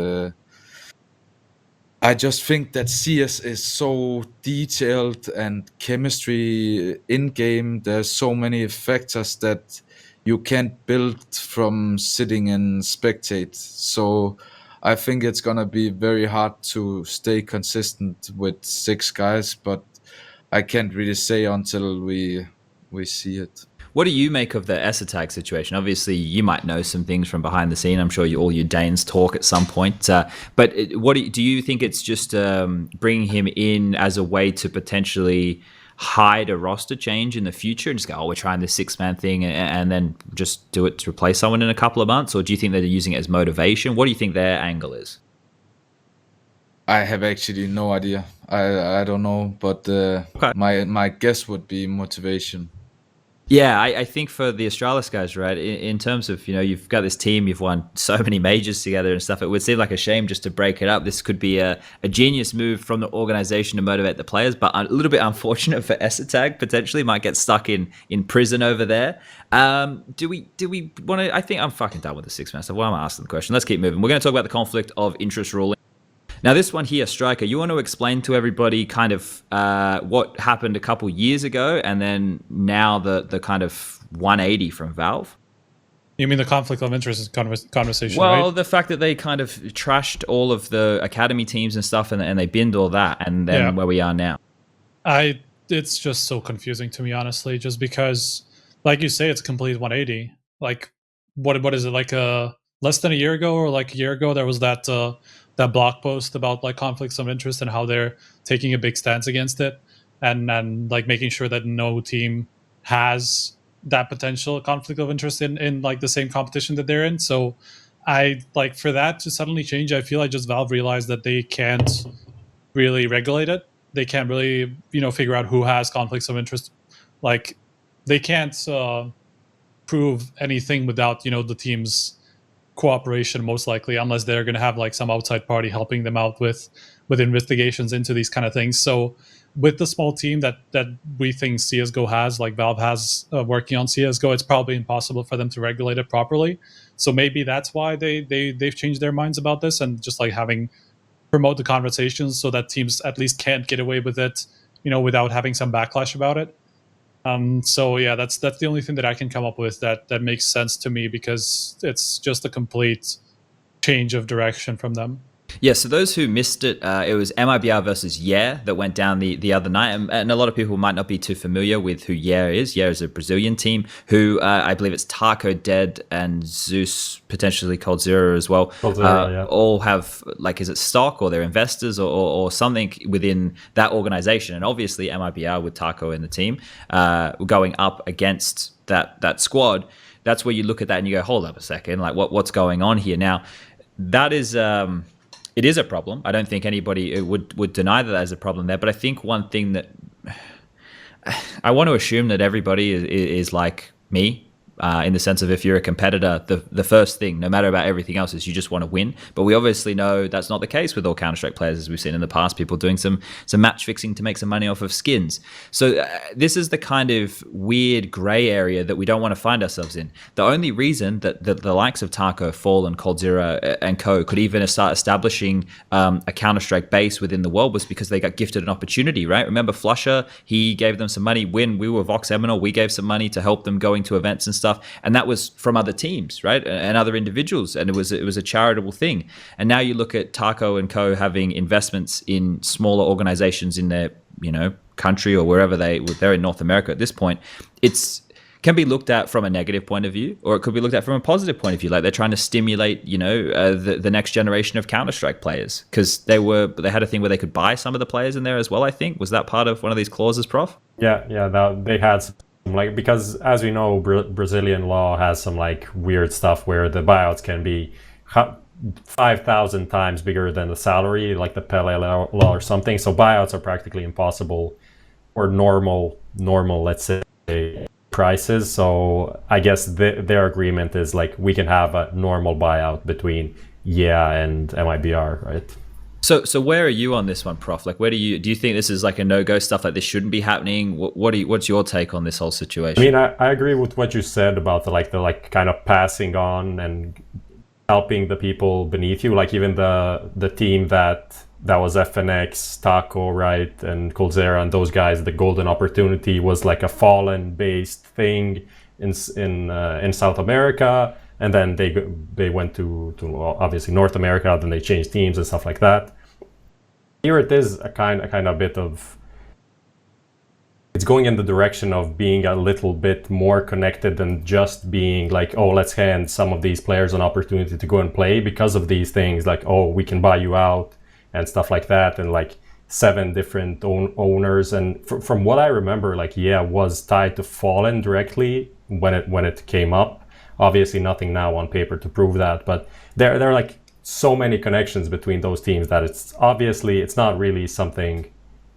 I just think that CS is so detailed and chemistry in game. There's so many factors that you can't build from sitting and spectate. So I think it's gonna be very hard to stay consistent with 6 guys, but I can't really say until we see it. What do you make of the S-Attack situation? Obviously, you might know some things from behind the scene. I'm sure all you Danes talk at some point. But what do you think it's just bringing him in as a way to potentially hide a roster change in the future and just go, oh, we're trying this 6-man thing and then just do it to replace someone in a couple of months? Or do you think they're using it as motivation? What do you think their angle is? I have actually no idea. I don't know, but Okay. my guess would be motivation. Yeah, I think for the Astralis guys, right, in terms of, you've got this team, you've won so many majors together and stuff, it would seem like a shame just to break it up. This could be a genius move from the organization to motivate the players, but a little bit unfortunate for S-Attack, potentially might get stuck in prison over there. Do we want to, I think I'm fucking done with the 6-man stuff. Why am I asking the question? Let's keep moving. We're going to talk about the conflict of interest ruling. Now, this one here, Striker, you want to explain to everybody kind of what happened a couple years ago and then now the kind of 180 from Valve? You mean the conflict of interest conversation, Well, right? the fact that they kind of trashed all of the academy teams and stuff and they binned all that and then where we are now. It's just so confusing to me, honestly, just because, like you say, it's complete 180. Like, what is it, like less than a year ago or like a year ago, there was that blog post about like conflicts of interest and how they're taking a big stance against it and like making sure that no team has that potential conflict of interest in like the same competition that they're in. So I like for that to suddenly change, I feel like just Valve realized that they can't really regulate it. They can't really, figure out who has conflicts of interest. Like they can't prove anything without, the team's cooperation, most likely, unless they're going to have like some outside party helping them out with investigations into these kind of things. So with the small team that we think CSGO has, like Valve has working on CSGO, it's probably impossible for them to regulate it properly. So maybe that's why they've changed their minds about this and just like promote the conversations so that teams at least can't get away with it, without having some backlash about it. So yeah, that's the only thing that I can come up with that makes sense to me, because it's just a complete change of direction from them. Yeah, so those who missed it, it was MIBR versus Yeah that went down the other night. And a lot of people might not be too familiar with who Yeah is. Yeah is a Brazilian team who I believe it's Taco, Dead, and Zeus, potentially Cold Zero as well. Cold Zero, yeah. All have, like, is it stock or they're investors or something within that organization. And obviously MIBR with Taco in the team going up against that squad. That's where you look at that and you go, hold up a second, like what's going on here? Now, that is... it is a problem. I don't think anybody would deny that there's a problem there. But I think one thing that I want to assume that everybody is like me, in the sense of if you're a competitor, the first thing, no matter about everything else, is you just want to win. But we obviously know that's not the case with all Counter-Strike players, as we've seen in the past, people doing some match fixing to make some money off of skins. So this is the kind of weird gray area that we don't want to find ourselves in. The only reason that the likes of Taco, Fall, and Cold Zero and Co. could even start establishing a Counter-Strike base within the world was because they got gifted an opportunity, right? Remember Flusher, he gave them some money. When we were Vox Eminal, we gave some money to help them going to events and stuff. And that was from other teams, right? And other individuals. And it was a charitable thing. And now you look at Taco and Co. having investments in smaller organizations in their, country or wherever they're in North America at this point, can be looked at from a negative point of view, or it could be looked at from a positive point of view. Like they're trying to stimulate, the next generation of Counter-Strike players, because they had a thing where they could buy some of the players in there as well. I think was that part of one of these clauses, Prof? Yeah, they had some, like, because as we know, Brazilian law has some like weird stuff where the buyouts can be 5,000 times bigger than the salary, like the Pele law or something. So buyouts are practically impossible, or normal, let's say, prices. So I guess their agreement is like we can have a normal buyout between and MIBR, right? So where are you on this one, Prof? Like, do you think this is like a no-go stuff, like this shouldn't be happening? What's your take on this whole situation? I mean, I agree with what you said about the kind of passing on and helping the people beneath you. Like even the team that was FNX, Taco, right, and Coldzera and those guys, the golden opportunity was like a Fallen-based thing in South America, and then they went to obviously North America, then they changed teams and stuff like that. Here it is a kind of bit of, it's going in the direction of being a little bit more connected than just being like, oh, let's hand some of these players an opportunity to go and play because of these things, like, oh, we can buy you out and stuff like that, and like 7 different owners. And from what I remember, like was tied to Fallen directly when it came up. Obviously nothing now on paper to prove that, but there are like so many connections between those teams that it's not really something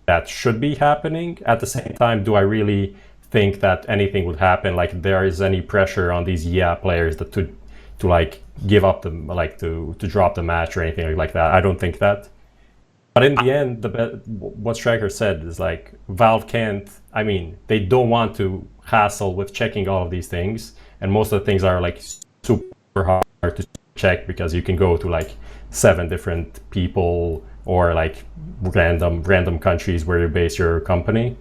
that should be happening. At the same time, do I really think that anything would happen? Like there is any pressure on these players that to like give up to drop the match or anything like that? I don't think that. But in the end, what Striker said is like Valve can't. I mean, they don't want to hassle with checking all of these things, and most of the things are like super hard to check because you can go to like 7 different people or like random countries where you base your company.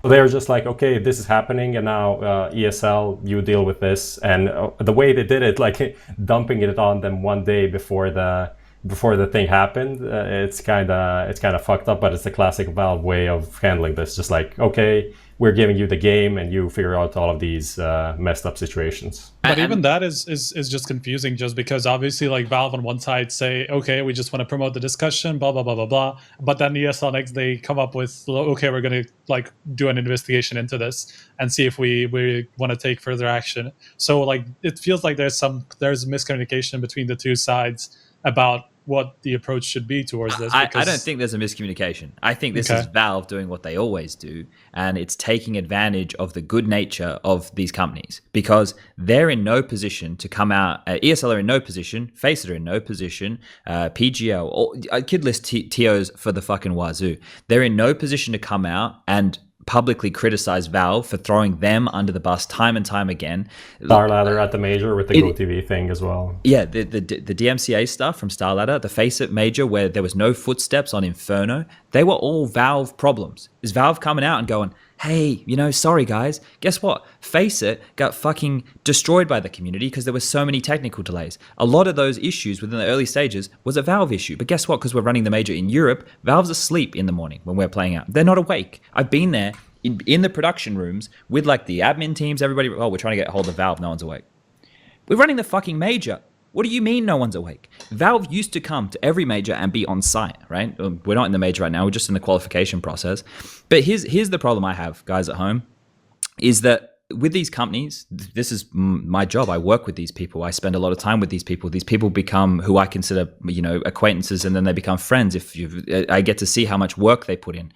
So they're just like, okay, this is happening, and now ESL, you deal with this. And the way they did it, like dumping it on them one day before the thing happened, it's kind of fucked up. But it's the classic Valve way of handling this. Just like, okay, we're giving you the game, and you figure out all of these messed up situations. But even that is just confusing, just because obviously like Valve on one side say, okay, we just want to promote the discussion, blah, blah, blah, blah, blah. But then ESL next, they come up with, okay, we're going to like do an investigation into this and see if we want to take further action. So like, it feels like there's miscommunication between the two sides about what the approach should be towards this. I don't think there's a miscommunication. I think this is Valve doing what they always do, and it's taking advantage of the good nature of these companies, because they're in no position to come out. ESL are in no position, FACEIT are in no position, PGL, or I could list TOs for the fucking wazoo. They're in no position to come out and publicly criticize Valve for throwing them under the bus time and time again. StarLadder at the major with the GoTV thing as well. Yeah, the DMCA stuff from StarLadder, the FACEIT major where there was no footsteps on Inferno, they were all Valve problems. Is Valve coming out and going, hey, sorry guys, guess what? FACEIT got fucking destroyed by the community because there were so many technical delays. A lot of those issues within the early stages was a Valve issue. But guess what? Because we're running the major in Europe, Valve's asleep in the morning when we're playing out. They're not awake. I've been there in the production rooms with like the admin teams, everybody, oh, we're trying to get a hold of Valve, no one's awake. We're running the fucking major. What do you mean no one's awake? Valve used to come to every major and be on site, right? We're not in the major right now. We're just in the qualification process. But here's the problem I have, guys at home, is that with these companies, this is my job. I work with these people. I spend a lot of time with these people. These people become who I consider, acquaintances, and then they become friends. I get to see how much work they put in.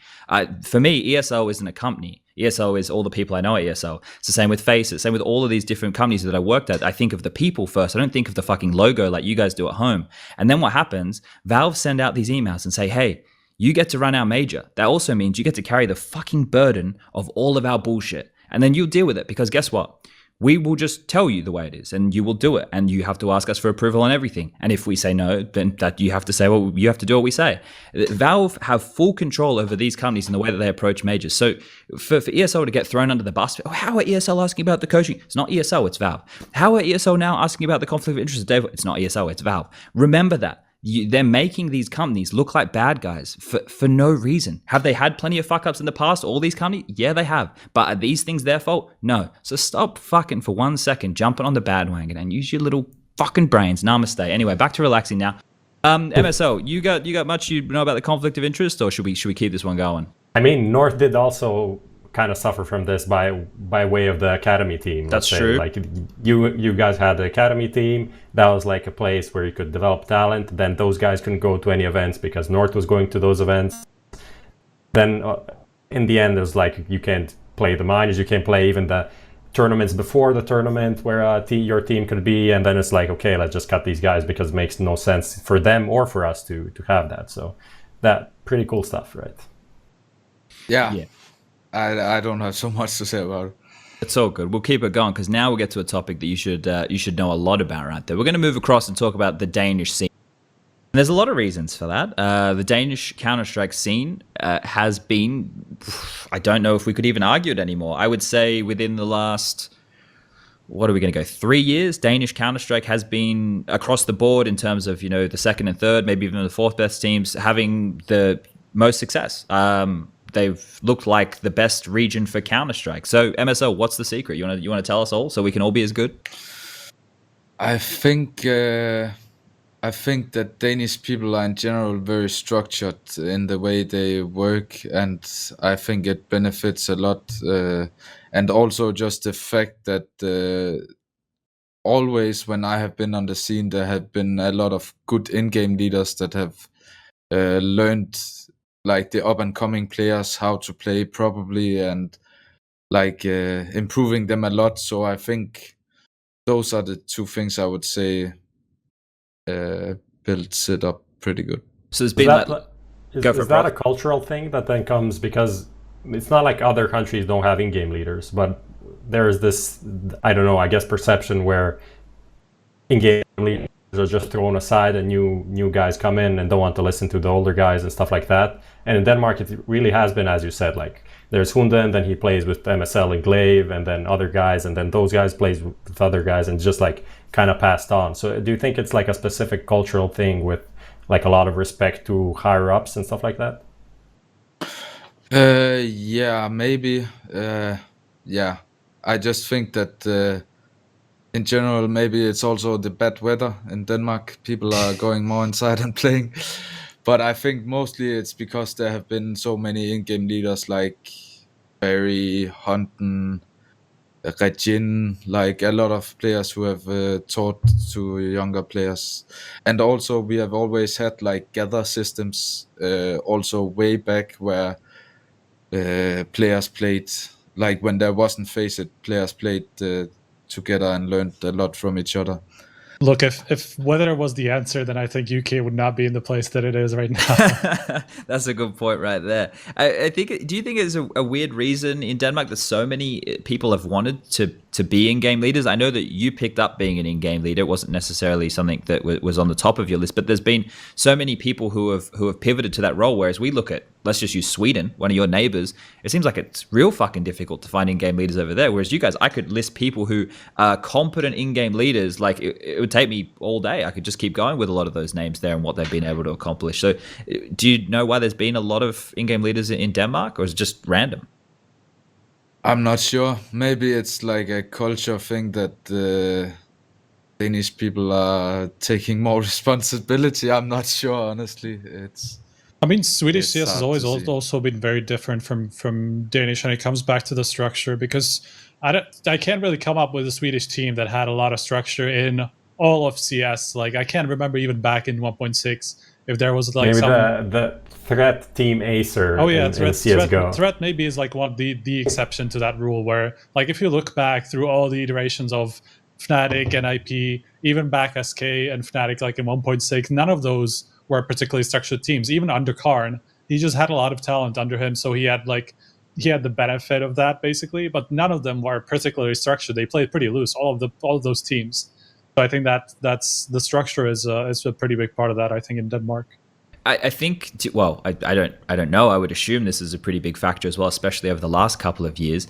For me, ESL isn't a company. ESL is all the people I know at ESL. It's the same with FACEIT, same with all of these different companies that I worked at. I think of the people first. I don't think of the fucking logo like you guys do at home. And then what happens? Valve send out these emails and say, hey, you get to run our major. That also means you get to carry the fucking burden of all of our bullshit. And then you'll deal with it, because guess what? We will just tell you the way it is, and you will do it. And you have to ask us for approval on everything. And if we say no, then that you have to say, well, you have to do what we say. Valve have full control over these companies in the way that they approach majors. So for ESL to get thrown under the bus, how are ESL asking about the coaching? It's not ESL, it's Valve. How are ESL now asking about the conflict of interest of Dave? It's not ESL, it's Valve. Remember that. they're making these companies look like bad guys for no reason. Have they had plenty of fuck ups in the past? All these companies? Yeah, they have. But are these things their fault? No. So stop fucking for 1 second jumping on the bandwagon and use your little fucking brains. Namaste. Anyway, back to relaxing now. MSL, you got much you know about the conflict of interest, or should we keep this one going? I mean, North did also kind of suffer from this by way of the academy team. That's true. Like you guys had the academy team. That was like a place where you could develop talent. Then those guys couldn't go to any events because North was going to those events. Then in the end, it was like you can't play the minors, you can't play even the tournaments before the tournament where your team could be, and then it's like, okay, let's just cut these guys because it makes no sense for them or for us to have that. So that pretty cool stuff, right? Yeah. I don't have so much to say about it. It's all good. We'll keep it going because now we'll get to a topic that you should know a lot about right there. We're going to move across and talk about the Danish scene. And there's a lot of reasons for that. The Danish Counter-Strike scene has been, I don't know if we could even argue it anymore. I would say within the last, what are we going to go, 3 years, Danish Counter-Strike has been across the board in terms of, the second and third, maybe even the fourth best teams having the most success. They've looked like the best region for Counter-Strike. So MSL, what's the secret? You want to tell us all so we can all be as good? I think that Danish people are in general very structured in the way they work, and I think it benefits a lot. And also just the fact that always when I have been on the scene, there have been a lot of good in-game leaders that have learned like the up-and-coming players how to play properly and like improving them a lot. So I think those are the two things I would say builds it up pretty good. So there's been is that a cultural thing that then comes, because it's not like other countries don't have in-game leaders, but there is this, I don't know, I guess perception where in-game leaders are just thrown aside and new guys come in and don't want to listen to the older guys and stuff like that. And in Denmark, it really has been, as you said, like there's HUNDEN, then he plays with MSL and Glaive, and then other guys, and then those guys plays with other guys, and just like kind of passed on. So do you think it's like a specific cultural thing with like a lot of respect to higher ups and stuff like that? Yeah, maybe. Yeah, I just think that in general, maybe it's also the bad weather in Denmark. People are going more inside and playing. But I think mostly it's because there have been so many in-game leaders like Barry, HUNDEN, Regin, like a lot of players who have taught to younger players. And also we have always had like gather systems also way back where players played, like when there wasn't FACEIT, players played together and learned a lot from each other. Look, if weather was the answer, then I think UK would not be in the place that it is right now. That's a good point right there. I think. Do you think it's a weird reason in Denmark that so many people have wanted to be in-game leaders? I know that you picked up being an in-game leader. It wasn't necessarily something that was on the top of your list, but there's been so many people who have pivoted to that role. Whereas we look at, let's just use Sweden, one of your neighbors. It seems like it's real fucking difficult to find in-game leaders over there. Whereas you guys, I could list people who are competent in-game leaders. Like it would take me all day. I could just keep going with a lot of those names there and what they've been able to accomplish. So do you know why there's been a lot of in-game leaders in Denmark, or is it just random? I'm not sure. Maybe it's like a culture thing that Danish people are taking more responsibility. I'm not sure, honestly. I mean, Swedish CS has always also been very different from Danish, and it comes back to the structure, because I can't really come up with a Swedish team that had a lot of structure in all of CS. Like, I can't remember even back in 1.6 if there was like maybe the threat team Acer. Oh yeah, in CSGO. Threat maybe is like one the exception to that rule, where like if you look back through all the iterations of Fnatic and IP, even back SK and Fnatic, like in 1.6, none of those were particularly structured teams. Even under Karn, he just had a lot of talent under him, so he had the benefit of that basically. But none of them were particularly structured. They played pretty loose. All of those teams. So I think that's the structure is a pretty big part of that, I think, in Denmark. I think, well, I don't know. I would assume this is a pretty big factor as well, especially over the last couple of years.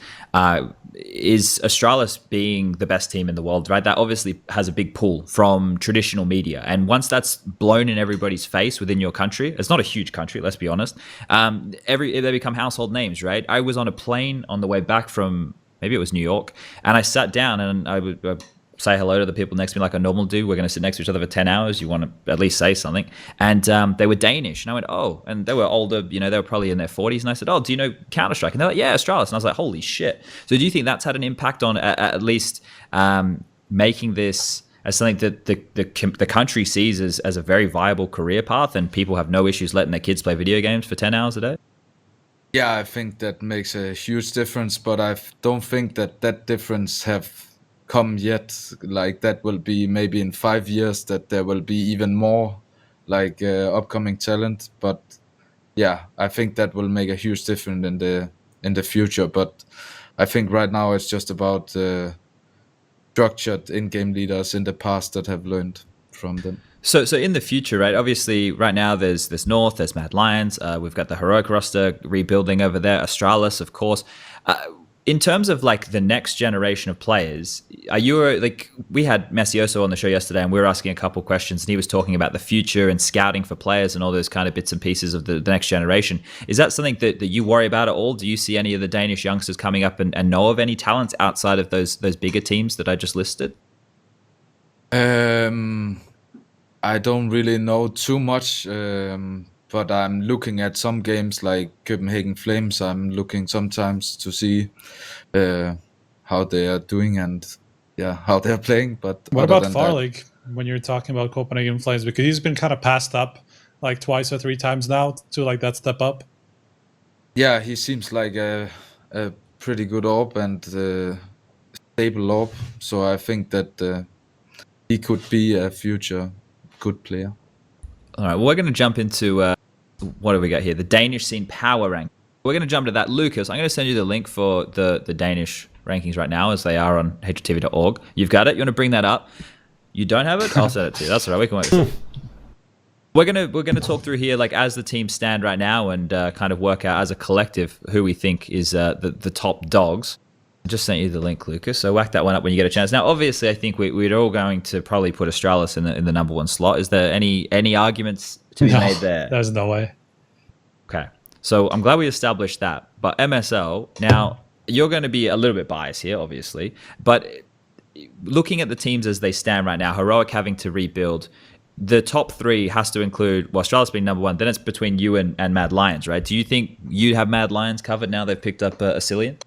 Is Astralis being the best team in the world, right? That obviously has a big pull from traditional media. And once that's blown in everybody's face within your country, it's not a huge country, let's be honest, they become household names, right? I was on a plane on the way back from, maybe it was New York, and I sat down and I would say hello to the people next to me like I normal do. We're going to sit next to each other for 10 hours. You want to at least say something. And they were Danish. And I went, oh. And they were older. They were probably in their 40s. And I said, oh, do you know Counter-Strike? And they're like, yeah, Astralis. And I was like, holy shit. So do you think that's had an impact on at least making this as something that the country sees as a very viable career path, and people have no issues letting their kids play video games for 10 hours a day? Yeah, I think that makes a huge difference, but I don't think that difference have come yet. Like, that will be maybe in 5 years that there will be even more like upcoming talent. But yeah, I think that will make a huge difference in the future. But I think right now it's just about structured in-game leaders in the past that have learned from them. So in the future, right? Obviously, right now there's North, there's Mad Lions. We've got the Heroic roster rebuilding over there. Astralis, of course. In terms of like the next generation of players, are you like, we had Messioso on the show yesterday, and we were asking a couple questions, and he was talking about the future and scouting for players and all those kind of bits and pieces of the next generation. Is that something that you worry about at all? Do you see any of the Danish youngsters coming up and know of any talents outside of those bigger teams that I just listed? I don't really know too much, but I'm looking at some games like Copenhagen Flames. I'm looking sometimes to see how they are doing and how they're playing. But what about Farlig when you're talking about Copenhagen Flames? Because he's been kind of passed up like twice or three times now to like that step up. Yeah, he seems like a pretty good AWP and stable AWP. So I think that he could be a future good player. All right, well, we're going to jump into what do we got here? The Danish scene power rank. We're going to jump to that. Lucas, I'm going to send you the link for the Danish rankings right now, as they are on HLTV.org. You've got it. You want to bring that up? You don't have it? I'll send it to you. That's all right. We can wait. We're gonna talk through here, like, as the teams stand right now, and kind of work out as a collective who we think is the top dogs. I just sent you the link, Lucas, so whack that one up when you get a chance. Now, obviously, I think we're all going to probably put Astralis in the number one slot. Is there any arguments to be made there? There's no way. Okay, so I'm glad we established that. But MSL, now, you're going to be a little bit biased here, obviously, but looking at the teams as they stand right now, Heroic having to rebuild, the top three has to include, well, Astralis being number one, then it's between you and Mad Lions, right? Do you think you have Mad Lions covered now they've picked up Asilian?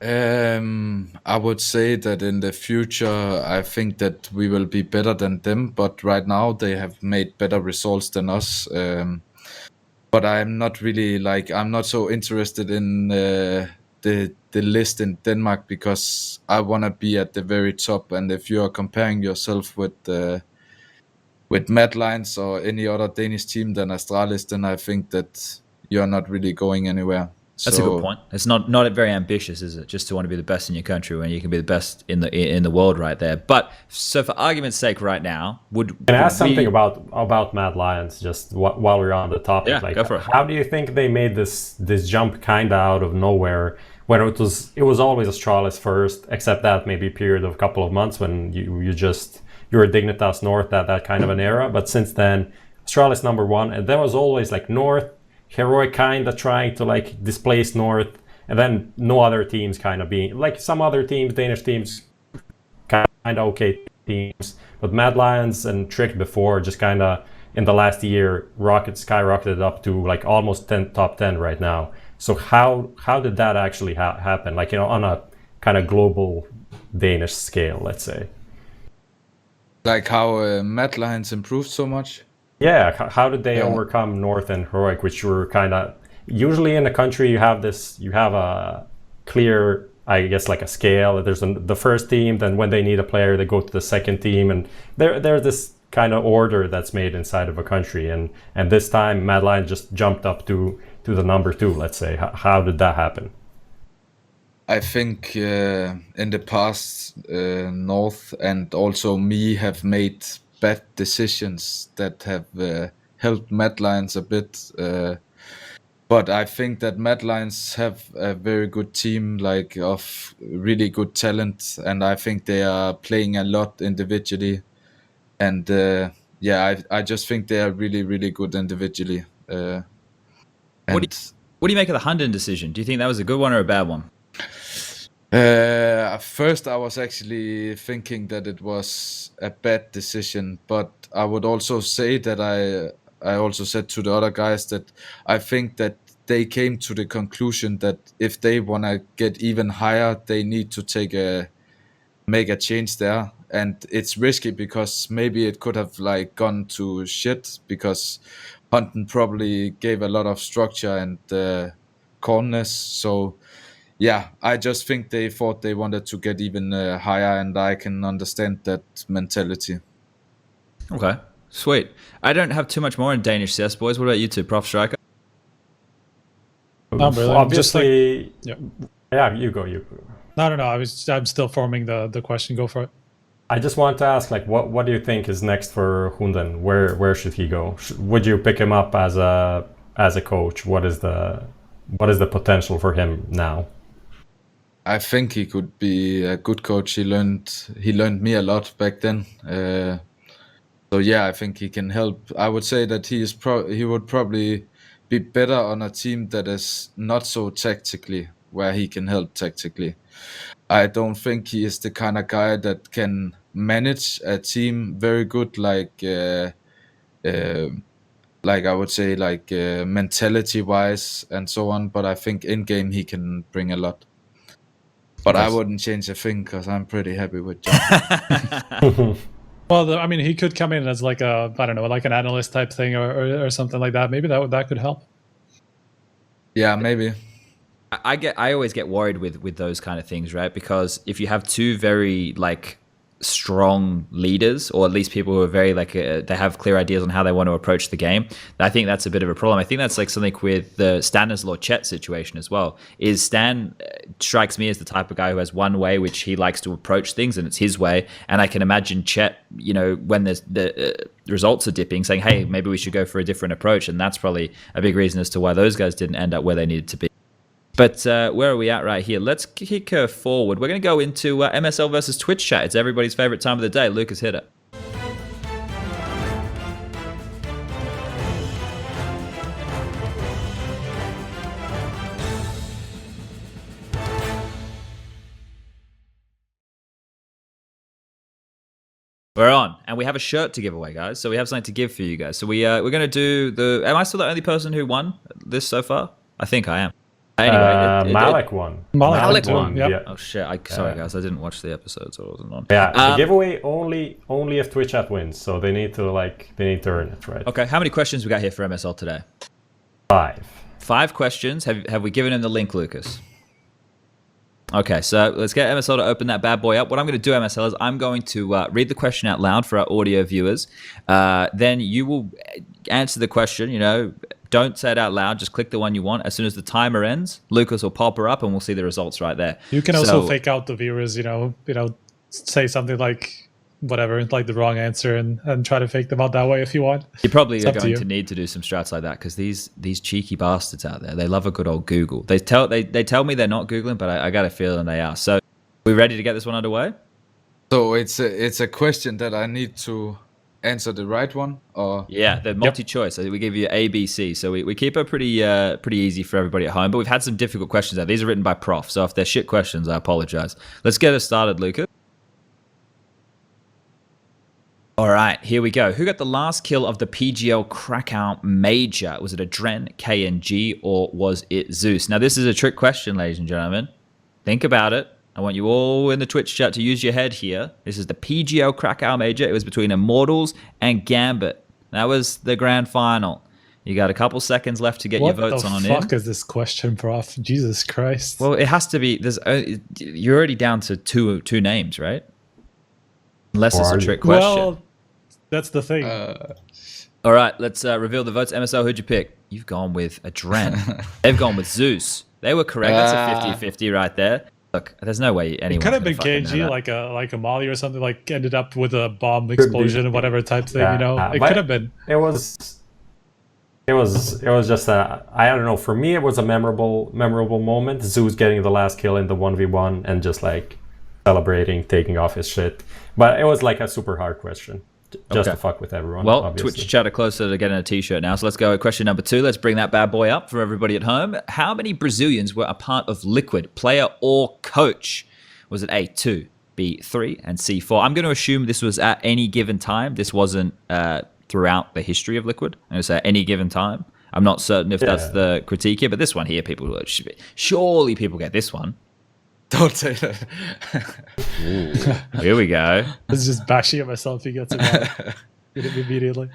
I would say that in the future, I think that we will be better than them, but right now they have made better results than us. But I'm not really I'm not so interested in the list in Denmark, because I want to be at the very top. And if you are comparing yourself with Mad Lions or any other Danish team than Astralis, then I think that you're not really going anywhere. That's a good point. It's not very ambitious, is it? Just to want to be the best in your country when you can be the best in the world right there. But so for argument's sake, right now, can I ask something about Mad Lions just while we're on the topic? Yeah, go for it. How do you think they made this jump kind of out of nowhere, when it was always Astralis first, except that maybe a period of a couple of months when you were Dignitas North at that kind of an era, but since then Astralis number one, and there was always like North, Heroic kind of trying to like displace North, and then no other teams kind of being like some other teams, Danish teams, kind of okay teams, but Mad Lions and Trick before just kind of in the last year skyrocketed up to like almost top 10 right now. So how did that actually happen? Like, on a kind of global Danish scale, let's say. Like how Mad Lions improved so much? Yeah, how did they overcome North and Heroic, which were kind of, usually in a country you have a clear, I guess, like a scale. There's the first team, then when they need a player, they go to the second team, and there's this kind of order that's made inside of a country. And this time, Mad Lions just jumped up to the number two, let's say. How did that happen? I think in the past, North and also me have made bad decisions that have helped Mad Lions a bit. But I think that Mad Lions have a very good team, like of really good talent, and I think they are playing a lot individually. And I just think they are really, really good individually. What do you make of the HUNDEN decision? Do you think that was a good one or a bad one? At first, I was actually thinking that it was a bad decision, but I would also say that I also said to the other guys that I think that they came to the conclusion that if they want to get even higher, they need to make a change there. And it's risky because maybe it could have like gone to shit, because HUNDEN probably gave a lot of structure and calmness. So yeah, I just think they thought they wanted to get even higher, and I can understand that mentality. Okay, sweet. I don't have too much more in Danish CS, boys. What about you two, Prof Striker? Not really. Obviously, Just yeah, you go. No. I'm still forming the question. Go for it. I just want to ask, like, what do you think is next for HUNDEN? Where should he go? Would you pick him up as a coach? What is the potential for him now? I think he could be a good coach. He learned me a lot back then. So yeah, I think he can help. I would say that he would probably be better on a team that is not so tactically, where he can help tactically. I don't think he is the kind of guy that can manage a team very good, like I would say, like mentality wise and so on. But I think in game he can bring a lot. But I wouldn't change a thing because I'm pretty happy with Jamppi. Well, I mean, he could come in as like like an analyst type thing or something like that. Maybe that could help. Yeah, maybe. I always get worried with those kind of things, right? Because if you have two very like strong leaders, or at least people who are very like they have clear ideas on how they want to approach the game, I think that's a bit of a problem. I think that's like something with the Stanislaw Chet situation as well. Is Stan strikes me as the type of guy who has one way which he likes to approach things, and it's his way. And I can imagine Chet, when there's the results are dipping, saying, hey, maybe we should go for a different approach. And that's probably a big reason as to why those guys didn't end up where they needed to be. But where are we at right here? Let's kick her forward. We're going to go into MSL versus Twitch chat. It's everybody's favorite time of the day. Lucas, hit it. We're on, and we have a shirt to give away, guys. So we have something to give for you guys. So we're going to do the... Am I still the only person who won this so far? I think I am. Anyway, Malik won. Malik won. Yep. Yeah. Oh shit! Sorry guys, I didn't watch the episode, so I wasn't on. Yeah, the giveaway only if Twitch chat wins, so they need to earn it, right? Okay, how many questions we got here for MSL today? 5. 5 questions. Have we given him the link, Lucas? Okay, so let's get MSL to open that bad boy up. What I'm going to do, MSL, is I'm going to read the question out loud for our audio viewers. Then you will answer the question. Don't say it out loud. Just click the one you want. As soon as the timer ends, Lucas will pop her up, and we'll see the results right there. You can also fake out the viewers. Say something like whatever, like the wrong answer, and try to fake them out that way if you want. You probably are going to need to do some strats like that, because these cheeky bastards out there, they love a good old Google. They tell me they're not Googling, but I got a feeling they are. So, we ready to get this one underway? So it's a question that I need to answer the right one, or yeah, the multi-choice. We give you A, B, C. So we keep it pretty easy for everybody at home. But we've had some difficult questions there. These are written by Prof. So if they're shit questions, I apologize. Let's get us started, Lucas. All right, here we go. Who got the last kill of the PGL Krakow Major? Was it a Dren, KNG, or was it Zeus? Now, this is a trick question, ladies and gentlemen. Think about it. I want you all in the Twitch chat to use your head here. This is the PGL Krakow Major. It was between Immortals and Gambit. That was the grand final. You got a couple seconds left to get your votes on in. What the fuck is this question, Prof? Jesus Christ. Well, it has to be. You're already down to two names, right? Unless it's a trick question. Well, that's the thing. All right, let's reveal the votes. MSL, who'd you pick? You've gone with a Dren. They've gone with Zeus. They were correct. That's a 50-50 right there. Look, there's no way anyone could have been KNG, like a Molly or something, like ended up with a bomb explosion or whatever type thing. It could have been. It was It was just I don't know, for me it was a memorable moment. Zeus getting the last kill in the 1v1 and just like celebrating, taking off his shit. But it was like a super hard question. Just to fuck with everyone. Well, obviously. Twitch chat are closer to getting a t-shirt now. So let's go question number 2. Let's bring that bad boy up for everybody at home. How many Brazilians were a part of Liquid, player or coach? Was it A, 2, B, 3, and C, 4? I'm going to assume this was at any given time. This wasn't throughout the history of Liquid. I'm going to say at any given time. I'm not certain if that's the critique here, but this one here, people surely people get this one. Don't say that. Ooh, here we go. This is just bashing at myself. He gets it wrong. Get it immediately.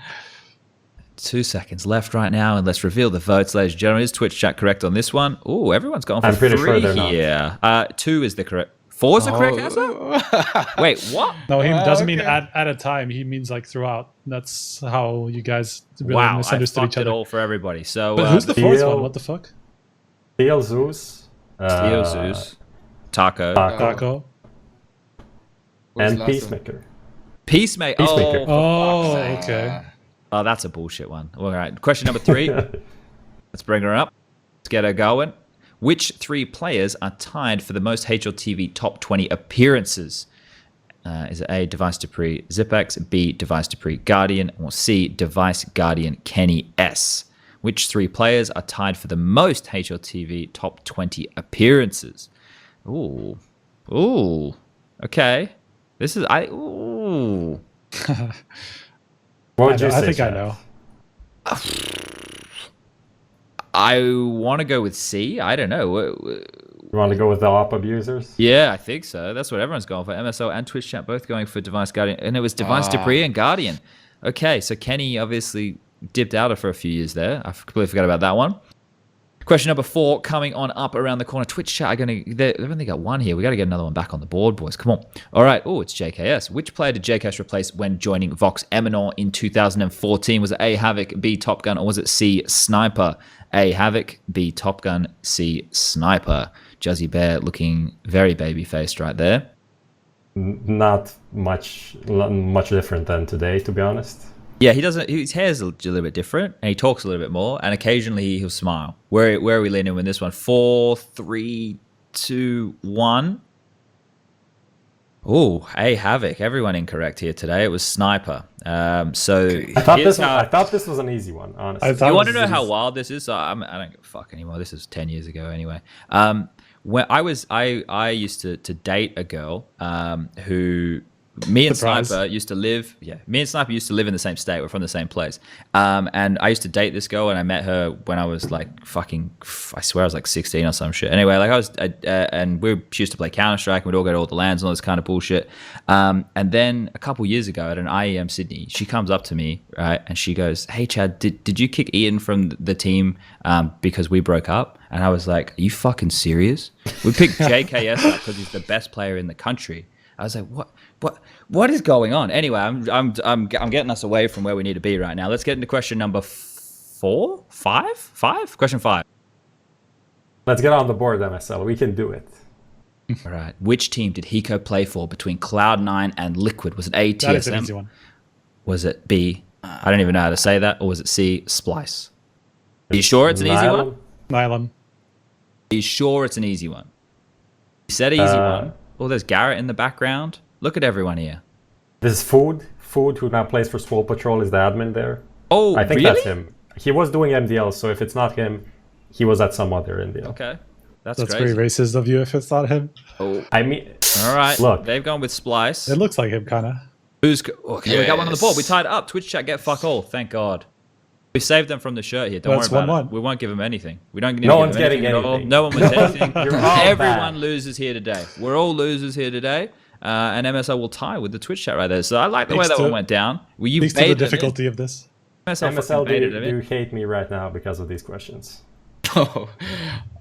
2 seconds left right now, and let's reveal the votes, ladies and gentlemen. Is Twitch chat correct on this one? Oh, everyone's gone for 3 sure they're here. 2 is the correct. 4 is the correct answer? Wait, what? No, he doesn't mean at a time. He means like throughout. That's how you guys really Wow, I misunderstood fucked each other. it all for everybody. So, But who's the fourth Theo- one? What the fuck? Theo Zeus. Theo Zeus, Taco, Taco. What's and the last one? Peacemaker. Peacemaker. Peacemaker. Oh, okay. Oh, that's a bullshit one. All right. Question number 3. Let's bring her up. Let's get her going. Which 3 players are tied for the most HLTV top 20 appearances? Is it A, Device Dupree, Zipex, B, Device Dupree, Guardian, or C, Device Guardian, Kenny S? Which 3 players are tied for the most HLTV top 20 appearances? Ooh. Ooh. Okay. This is... Ooh. What would you say? I think I Chad? know. I want to go with C. I don't know. You want to go with the op abusers? Yeah, I think so. That's what everyone's going for. MSL and Twitch chat both going for Device Guardian. And it was Device Dupree and Guardian. Okay, so Kenny obviously dipped out for a few years there. I completely forgot about that one. Question number 4 coming on up around the corner. Twitch chat, they've only got 1 here. We got to get another one back on the board, boys. Come on. All right. Oh, it's JKS. Which player did JKS replace when joining Vox Eminor in 2014? Was it A, Havoc, B, Top Gun, or was it C, Sniper? A, Havoc, B, Top Gun, C, Sniper. Juzzy Bear looking very baby-faced right there. Not much different than today, to be honest. Yeah, he doesn't. His hair's a little bit different, and he talks a little bit more, and occasionally he'll smile. Where are we leaning with this one? 4, 3, 2, 1. Oh, hey, Havoc. Everyone incorrect here today. It was Sniper. So I thought this was an easy one, honestly. you want to know how wild this is? So I don't give a fuck anymore. This is 10 years ago anyway. When I used to date a girl who me and Surprise. Sniper used to live. Yeah, me and Sniper used to live in the same state. We're from the same place. And I used to date this girl, and I met her when I was like I swear I was like 16 or some shit. Anyway, like she used to play Counter-Strike, and we'd all go to all the LANs and all this kind of bullshit. And then a couple years ago at an IEM Sydney, she comes up to me, right, and she goes, "Hey Chad, did you kick Ian from the team because we broke up?" And I was like, "Are you fucking serious? We picked JKS up because he's the best player in the country." I was like, what is going on? Anyway, I'm getting us away from where we need to be right now. Let's get into question number 4, 5. Question 5. Let's get on the board, MSL. We can do it. All right. Which team did Hiko play for between Cloud9 and Liquid? Was it A, That is an TSM? easy one. Was it B, I don't even know how to say that, or was it C, Splice? Are you sure it's an easy one? Nylon. Are you sure it's an easy one? You said easy one. Oh, there's Garrett in the background. Look at everyone here. This is Food, who now plays for Swole Patrol, is the admin there. Oh, I think really? that's him. He was doing MDL, so if it's not him, he was at some other MDL. Okay. That's very crazy. racist of you if it's not him. Oh. I mean, All right. Look. They've gone with Splice. It looks like him, kind of. Okay, we got one on the Yes. board. We tied it up. Twitch chat, get fuck all. Thank God. We saved them from the shirt here. Don't That's worry about 1-1. it. We won't give them anything. We don't need No to one's give them getting anything at all. anything. No one wins anything. You're all Everyone bad. loses here today. We're all losers here today. And MSL will tie with the Twitch chat right there. So I like the way Speaks that one to- went down. Well, you Speaks to the baited it in. difficulty of this. MSL MSL, fucking baited do it in. you hate me right now because of these questions? Oh,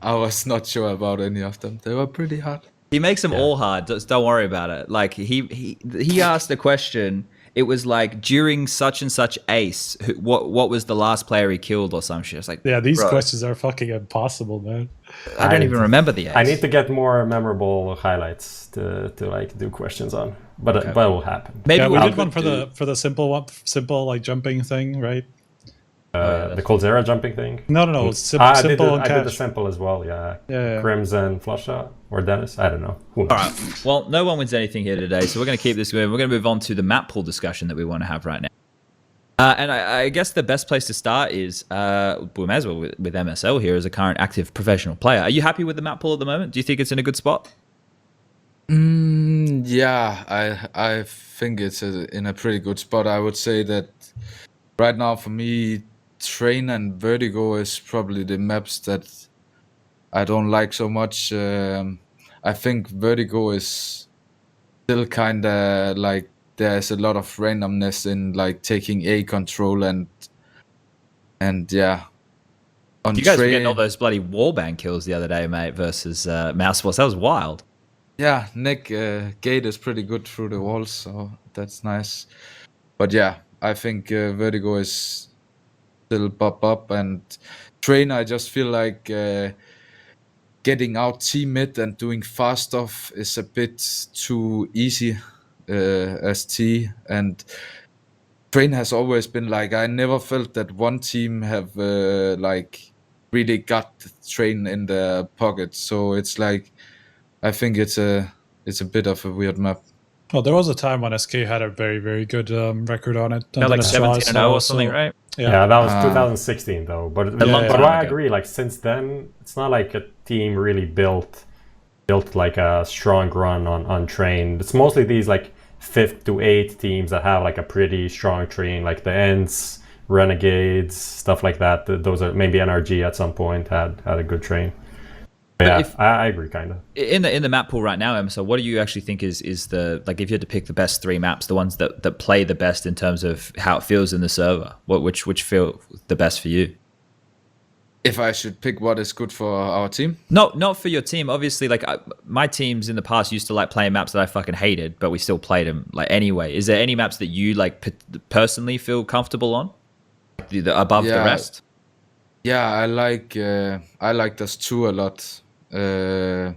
I was not sure about any of them. They were pretty hard. He makes them all hard. Just don't worry about it. Like he asked a question. It was like during such and such ace. What was the last player he killed or some shit? It's like Yeah, these bro, questions are fucking impossible, man. I don't even remember the ace. I need to get more memorable highlights to like do questions on, but it will happen. Maybe Yeah, we we'll did one for the simple like jumping thing, right? The Coldzera jumping thing. No. It's simple I did and the cash. simple as well. Yeah. Yeah. Crimson flush shot or Dennis. I don't know. Who knows? All right. Well, no one wins anything here today, so we're going to keep this going. We're going to move on to the map pool discussion that we want to have right now. And I guess the best place to start is we may as well with MSL here as a current active professional player. Are you happy with the map pool at the moment? Do you think it's in a good spot? Yeah, I think it's in a pretty good spot. I would say that right now for me, Train and Vertigo is probably the maps that I don't like so much. I think Vertigo is still kind of like there's a lot of randomness in like taking A control and yeah. On You guys were Train, getting all those bloody wallbang kills the other day, mate, versus mousesports. That was wild. yeah, Nick Gate is pretty good through the walls, so that's nice. But yeah, I think Vertigo is still up, and Train, I just feel like getting out team mid and doing fast stuff is a bit too easy as T. And Train has always been like, I never felt that one team have like really got Train in their pocket. So it's like, I think it's a bit of a weird map. Well, there was a time when SK had a very, very good record on it. Yeah, like 17-0 or something, right? Yeah, that was 2016 though. But long time I ago. agree. Like since then, it's not like a team really built like a strong run on Train. It's mostly these like 5th to 8th teams that have like a pretty strong Train, like the ENCE, Renegades, stuff like that. Those are maybe NRG at some point had a good Train. But yeah, I agree, kind of. In the map pool right now, so what do you actually think is the, like, if you had to pick the best 3 maps, the ones that play the best in terms of how it feels in the server, which feel the best for you? If I should pick what is good for our team? No, not for your team. Obviously, like my teams in the past used to like playing maps that I fucking hated, but we still played them like anyway. Is there any maps that you like personally feel comfortable on, above the rest? Yeah, I like Dust 2 a lot. I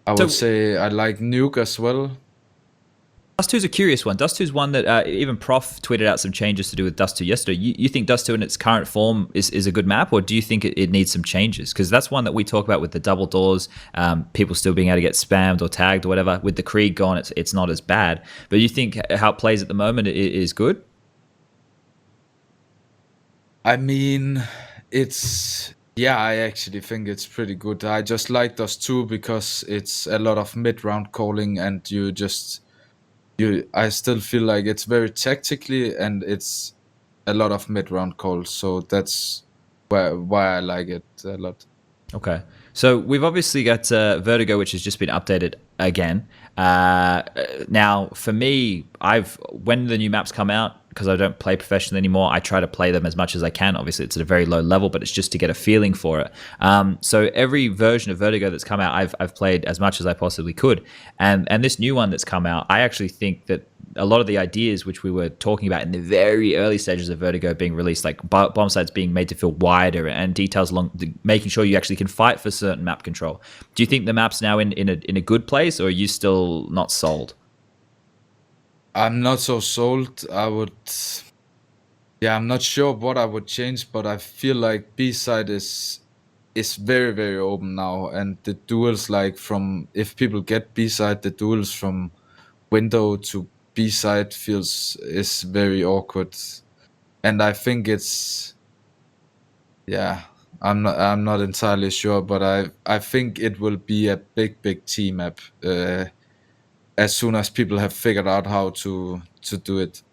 would say I like Nuke as well. Dust 2 is a curious one. Dust 2 is one that even Prof tweeted out some changes to do with Dust 2 yesterday. You think Dust 2 in its current form is a good map, or do you think it needs some changes? Because that's one that we talk about with the double doors, people still being able to get spammed or tagged or whatever. With the Krieg gone, it's not as bad. But you think how it plays at the moment is good? I mean, I actually think it's pretty good. I just like Dust 2 because it's a lot of mid-round calling, and I still feel like it's very tactically, and it's a lot of mid-round calls. So that's why I like it a lot. Okay. So we've obviously got Vertigo, which has just been updated again. Now, for me, when the new maps come out, because I don't play professionally anymore, I try to play them as much as I can. Obviously, it's at a very low level, but it's just to get a feeling for it. So every version of Vertigo that's come out, I've played as much as I possibly could. And this new one that's come out, I actually think that a lot of the ideas which we were talking about in the very early stages of Vertigo being released, like bomb sites being made to feel wider and details along making sure you actually can fight for certain map control. Do you think the map's now in a good place, or are you still not sold? I'm not so sold. I'm not sure what I would change, but I feel like B side is very, very open now, and the duels, like if people get B side, the duels from window to B side is very awkward, and I think I'm not entirely sure, but I think it will be a big team map as soon as people have figured out how to do it.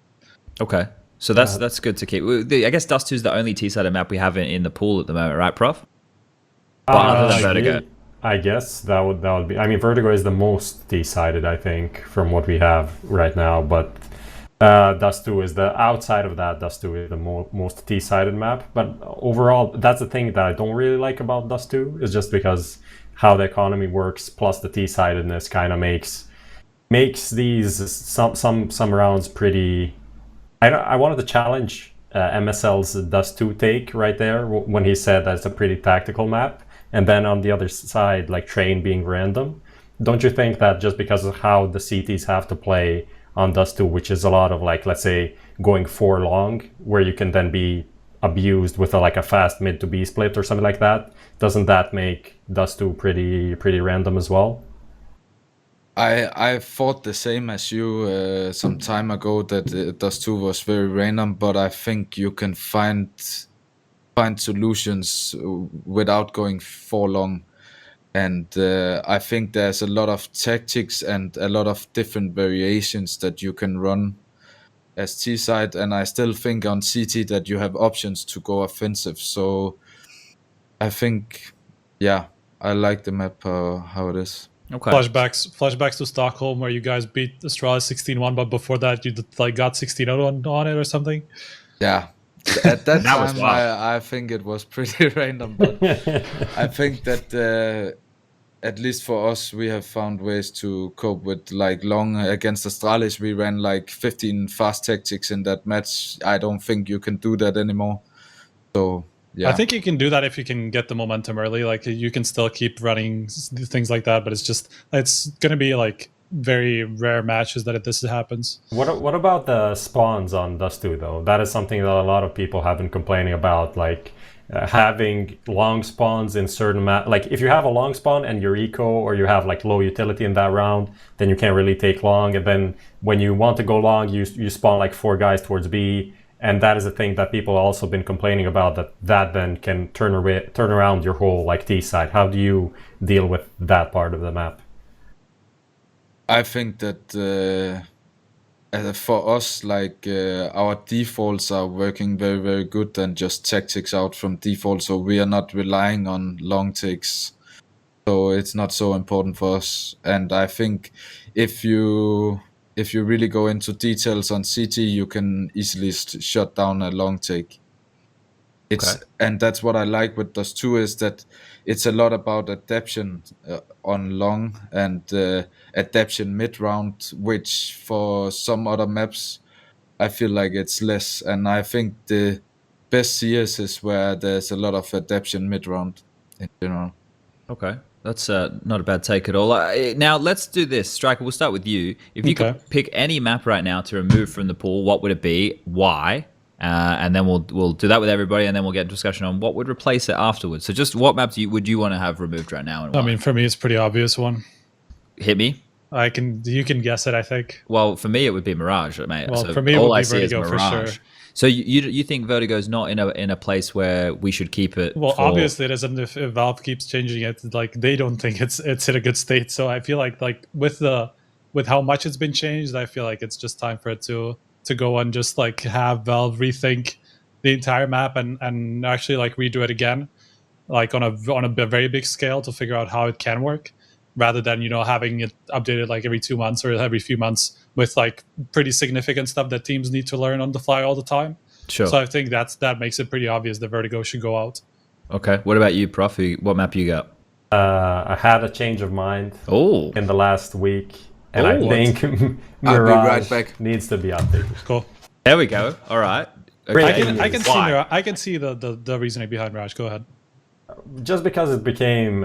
Okay, so that's good to keep. I guess Dust 2 is the only T-sided map we have in the pool at the moment, right, Prof? Other than Vertigo. I guess that would be. I mean, Vertigo is the most T-sided, I think, from what we have right now. But Dust 2 is the outside of that. Dust 2 is the most T-sided map. But overall, that's the thing that I don't really like about Dust 2 is just because how the economy works plus the T-sidedness kind of makes these some rounds pretty. I wanted to challenge MSL's Dust 2 take right there when he said that it's a pretty tactical map. And then on the other side, like Train being random. Don't you think that just because of how the CTs have to play on Dust 2, which is a lot of like, let's say, going 4 long, where you can then be abused with like a fast mid to B split or something like that, doesn't that make Dust 2 pretty random as well? I thought the same as you some time ago, that Dust 2 was very random, but I think you can find solutions without going for long. And I think there's a lot of tactics and a lot of different variations that you can run as T side, and I still think on CT that you have options to go offensive. So I think, yeah, I like the map how it is. Okay. Flashbacks to Stockholm, where you guys beat Australia 16-1, but before that you like got 16-0 on it or something. Yeah, at that was time wild. I think it was pretty random, but I think that at least for us, we have found ways to cope with like long against Astralis. We ran like 15 fast tactics in that match. I don't think you can do that anymore. So yeah, I think you can do that if you can get the momentum early. Like you can still keep running things like that, but it's going to be like very rare matches that this happens. What about the spawns on Dust 2 though? That is something that a lot of people have been complaining about, like having long spawns in certain like if you have a long spawn and you're eco or you have like low utility in that round, then you can't really take long, and then when you want to go long, you spawn like 4 guys towards B, and that is a thing that people also been complaining about, that then can turn around your whole like T side. How do you deal with that part of the map? I think that for us, like our defaults are working very, very good, and just tactics out from default. So we are not relying on long takes. So it's not so important for us. And I think if you really go into details on CT, you can easily shut down a long take. And that's what I like with Dust 2, is that it's a lot about adaptation on long and adaptation mid round, which for some other maps I feel like it's less. And I think the best CS is where there's a lot of adaptation mid round in general. Okay. That's not a bad take at all. Now let's do this. Striker, we'll start with you. If you could pick any map right now to remove from the pool, what would it be? Why? And then we'll do that with everybody, and then we'll get a discussion on what would replace it afterwards. So just what maps would you want to have removed right now? And why? I mean, for me, it's a pretty obvious one. Hit me. You can guess it, I think. Well, for me, it would be Mirage, mate. Well, so for me, it would be Vertigo for sure. So you think Vertigo's not in a place where we should keep it? Well, obviously it isn't. If Valve keeps changing it, like they don't think it's in a good state. So I feel like with how much it's been changed, I feel like it's just time for it to go and just like have Valve rethink the entire map and actually like redo it again, like on a very big scale, to figure out how it can work, rather than having it updated like every 2 months or every few months with like pretty significant stuff that teams need to learn on the fly all the time. Sure. So I think that makes it pretty obvious that Vertigo should go out. Okay. What about you, Prof? What map you got? I had a change of mind in the last week, and I think Mirage needs to be updated. Cool. There we go. All right. Okay. I can see the reasoning behind Mirage. Go ahead. Just because it became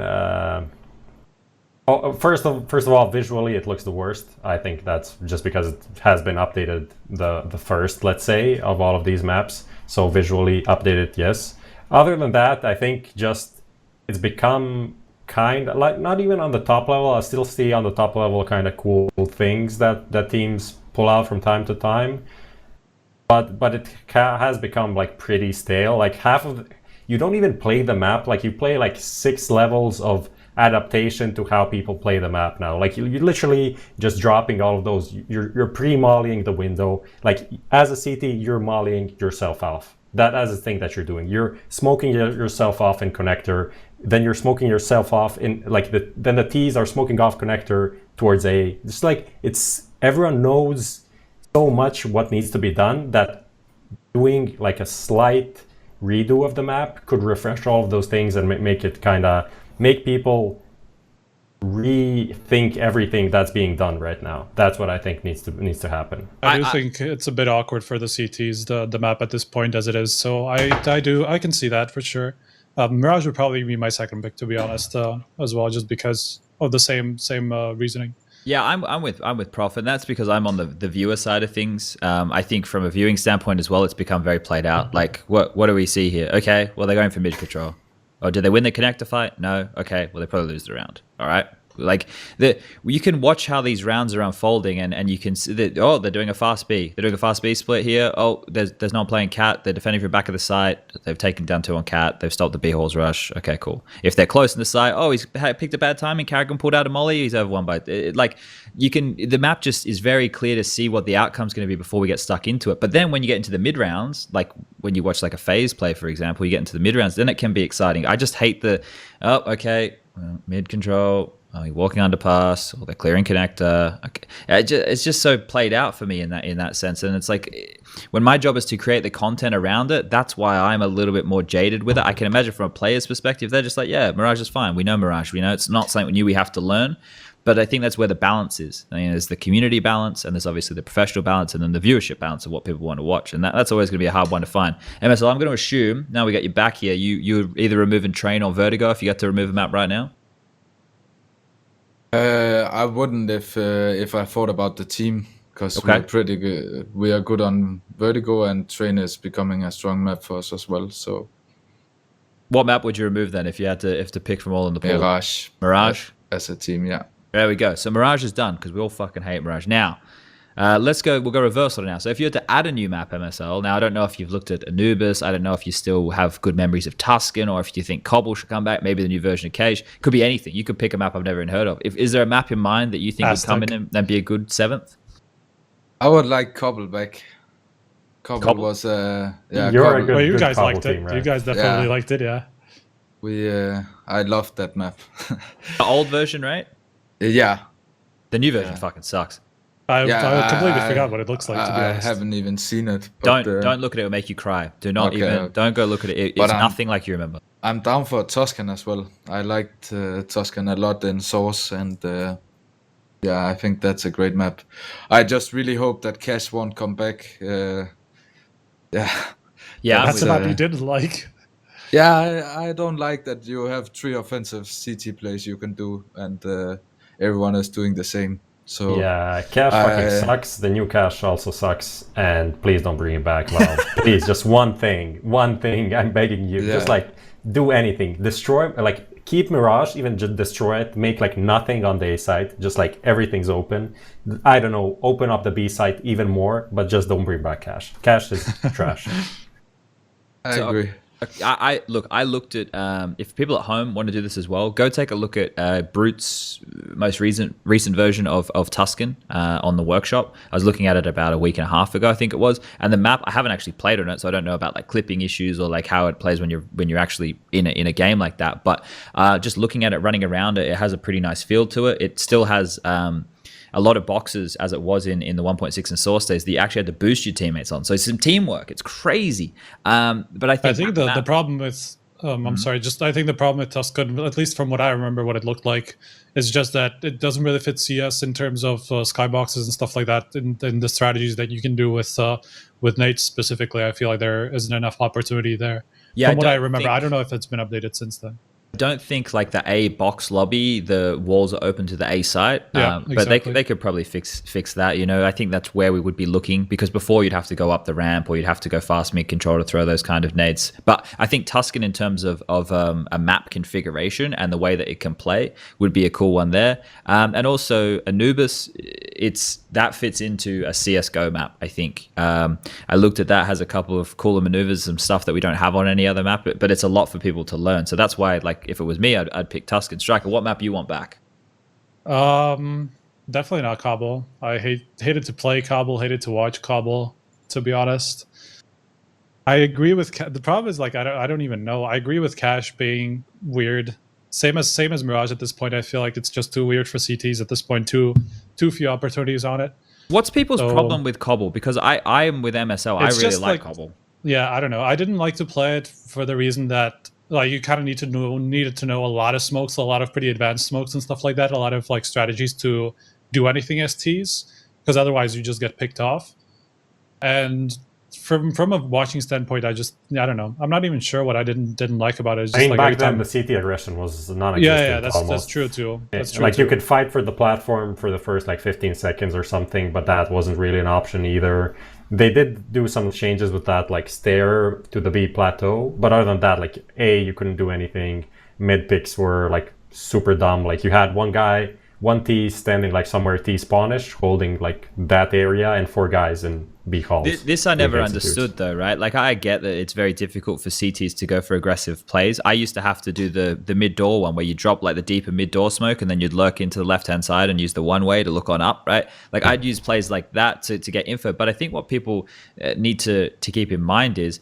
first of all, visually it looks the worst. I think that's just because it has been updated the first, let's say, of all of these maps. So visually updated, yes. Other than that, I think just it's become kind of like, not even on the top level. I still see on the top level kind of cool things that teams pull out from time to time. But it has become like pretty stale. Like you don't even play the map. Like you play like 6 levels of adaptation to how people play the map now. Like you're literally just dropping all of those. You're pre-mollying the window. Like as a CT, you're mollying yourself off. That is the thing that you're doing. You're smoking yourself off in connector. Then you're smoking yourself off in like then the T's are smoking off connector towards A. Just like everyone knows so much what needs to be done that doing like a slight redo of the map could refresh all of those things and make it make people rethink everything that's being done right now. That's what I think needs to happen. I think it's a bit awkward for the CTs, the map at this point as it is. So I can see that for sure. Mirage would probably be my second pick, to be honest, as well, just because of the same reasoning. Yeah, I'm with Prof, and that's because I'm on the viewer side of things. I think from a viewing standpoint as well, it's become very played out. Like, what do we see here? Okay, well they're going for mid control. Oh, did they win the connector fight? No. Okay, well they probably lose the round. All right. Like you can watch how these rounds are unfolding, and you can see that they're doing a fast B. They're doing a fast B split here. Oh, there's no one playing cat. They're defending from the back of the site. They've taken down 2 on cat. They've stopped the B halls rush. Okay, cool. If they're close in the site, oh, he's picked a bad timing. Carrigan pulled out a molly. He's over one by like you can. The map just is very clear to see what the outcome's going to be before we get stuck into it. But then when you get into the mid rounds, like when you watch like a phase play, for example, you get into the mid rounds, then it can be exciting. I just hate mid control. Oh, you're walking underpass, or they're clearing connector. Okay. It's just so played out for me in that sense. And it's like when my job is to create the content around it, that's why I'm a little bit more jaded with it. I can imagine from a player's perspective, they're just like, yeah, Mirage is fine. We know Mirage. We know it's not something new we have to learn. But I think that's where the balance is. I mean, there's the community balance, and there's obviously the professional balance, and then the viewership balance of what people want to watch. And that's always going to be a hard one to find. MSL, I'm going to assume, now we got you back here, you either removing Train or Vertigo if you got to remove a map right now? I wouldn't if I thought about the team, because we're pretty good. We are good on Vertigo, and Train is becoming a strong map for us as well. So, what map would you remove then if you had to pick from all in the pool? Mirage as a team, yeah. There we go. So Mirage is done because we all fucking hate Mirage. Now, let's go. We'll go reversal now. So if you had to add a new map, MSL. Now I don't know if you've looked at Anubis. I don't know if you still have good memories of Tuscan, or if you think Cobble should come back. Maybe the new version of Cage. Could be anything. You could pick a map I've never even heard of. Is there a map in mind that you think would come in and be a good 7th? I would like Cobble back. Cobble was You're Cobble. a good, You good guys Cobble liked team, it. right? You guys definitely liked it, yeah. I loved that map. The old version, right? Yeah. The new version fucking sucks. I completely forgot what it looks like, to be honest. I haven't even seen it. But, don't look at it. It'll make you cry. Don't go look at it. It's nothing like you remember. I'm down for Tuscan as well. I liked Tuscan a lot in Source, and I think that's a great map. I just really hope that Cash won't come back. Yeah, that's a map you didn't like. Yeah, I don't like that you have 3 offensive CT plays you can do, and everyone is doing the same. So yeah, Cash fucking sucks. The new Cash also sucks, and please don't bring it back. Well, please, just one thing. I'm begging you, just like do anything, destroy, like keep Mirage, even just destroy it, make like nothing on the A site, just like everything's open. I don't know, open up the B site even more, but just don't bring back Cash. Cash is trash. I agree. I looked at if people at home want to do this as well, go take a look at Brute's most recent version of Tuscan on the workshop. I was looking at it about a week and a half ago, I think it was, and the map I haven't actually played on it, so I don't know about like clipping issues or like how it plays when you're actually in a game like that. But just looking at it, running around it, it has a pretty nice feel to it. It still has a lot of boxes as it was in the 1.6 and Source days that you actually had to boost your teammates on. So it's some teamwork. It's crazy. But I think the problem with I'm sorry, I think the problem with Tuscan, at least from what I remember, what it looked like, is just that it doesn't really fit CS in terms of skyboxes and stuff like that. In the strategies that you can do with Nate specifically, I feel like there isn't enough opportunity there. Yeah, from what I remember, I don't know if it's been updated since then. Don't think like the A box lobby, the walls are open to the A site. Exactly. But they could probably fix that. You know, I think that's where we would be looking, because before you'd have to go up the ramp or you'd have to go fast mid control to throw those kind of nades. But I think Tuscan, in terms of a map configuration and the way that it can play, would be a cool one there. And also Anubis, that fits into a CSGO map, I think. I looked at that, has a couple of cooler maneuvers, some stuff that we don't have on any other map, but it's a lot for people to learn. So that's why, like, if it was me, I'd pick Tuscan. Striker, what map you want back? Definitely not Cobble. I hated to play Cobble, hated to watch Cobble, to be honest. I agree with the problem is, like, I don't even know. I agree with Cash being weird. Same as Mirage at this point. I feel like it's just too weird for CTs at this point. Too few opportunities on it. What's people's problem with Cobble? Because I am with MSL. I really like Cobble. Yeah, I don't know. I didn't like to play it for the reason that, like, you kind of needed to know a lot of smokes, a lot of pretty advanced smokes and stuff like that, a lot of like strategies to do anything STs, because otherwise you just get picked off. And from a watching standpoint, I don't know. I'm not even sure what I didn't like about it. It's I just mean, like back then the CT aggression was non-existent. yeah, that's almost. true too. That's true. Like too. you could fight for the platform for the first like 15 seconds or something, but that wasn't really an option either. They did do some changes with that, like stair to the B plateau, but other than that, like you couldn't do anything. Mid picks were like super dumb. Like you had one T standing like somewhere T spawnish, holding like that area, and 4 guys in B halls. This I never understood though, right? Like I get that it's very difficult for CTs to go for aggressive plays. I used to have to do the mid door one where you drop like the deeper mid door smoke and then you'd lurk into the left hand side and use the one way to look on up, right? Like I'd use plays like that to get info. But I think what people need to keep in mind is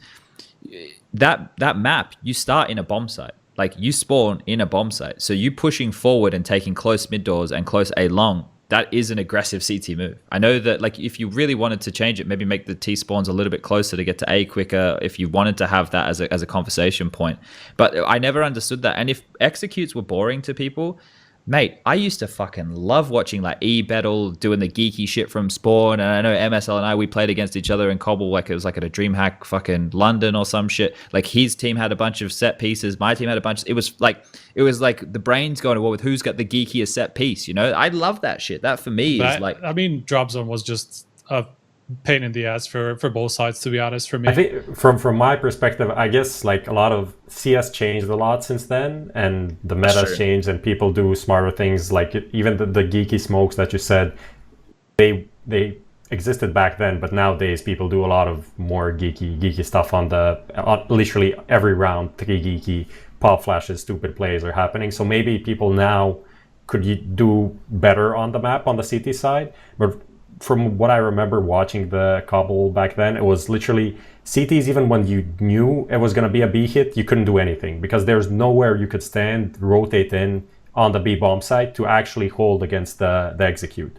that map, you start in a bomb site. Like you spawn in a bomb site. So you pushing forward and taking close mid doors and close A long, that is an aggressive CT move. I know that like if you really wanted to change it, maybe make the T spawns a little bit closer to get to A quicker if you wanted to have that as a conversation point. But I never understood that. And if executes were boring to people, mate, I used to fucking love watching like E-Battle doing the geeky shit from Spawn, and I know MSL and we played against each other in Cobble like it was like at a DreamHack fucking London or some shit. Like his team had a bunch of set pieces, my team had a bunch. It was like the brains going to war with who's got the geekiest set piece. You know, I love that shit. That for me is like. I mean, Drop Zone was just a pain in the ass for both sides, to be honest. For me, I think from my perspective, I guess like a lot of CS changed a lot since then, and the meta's changed, and people do smarter things. Like even the geeky smokes that you said, they existed back then, but nowadays people do a lot of more geeky stuff on literally every round. 3 geeky pop flashes, stupid plays are happening. So maybe people now could do better on the map on the CT side, but from what I remember watching the Cobble back then, it was literally CTs, even when you knew it was going to be a B hit, you couldn't do anything because there's nowhere you could stand, rotate in on the B bomb site to actually hold against the execute.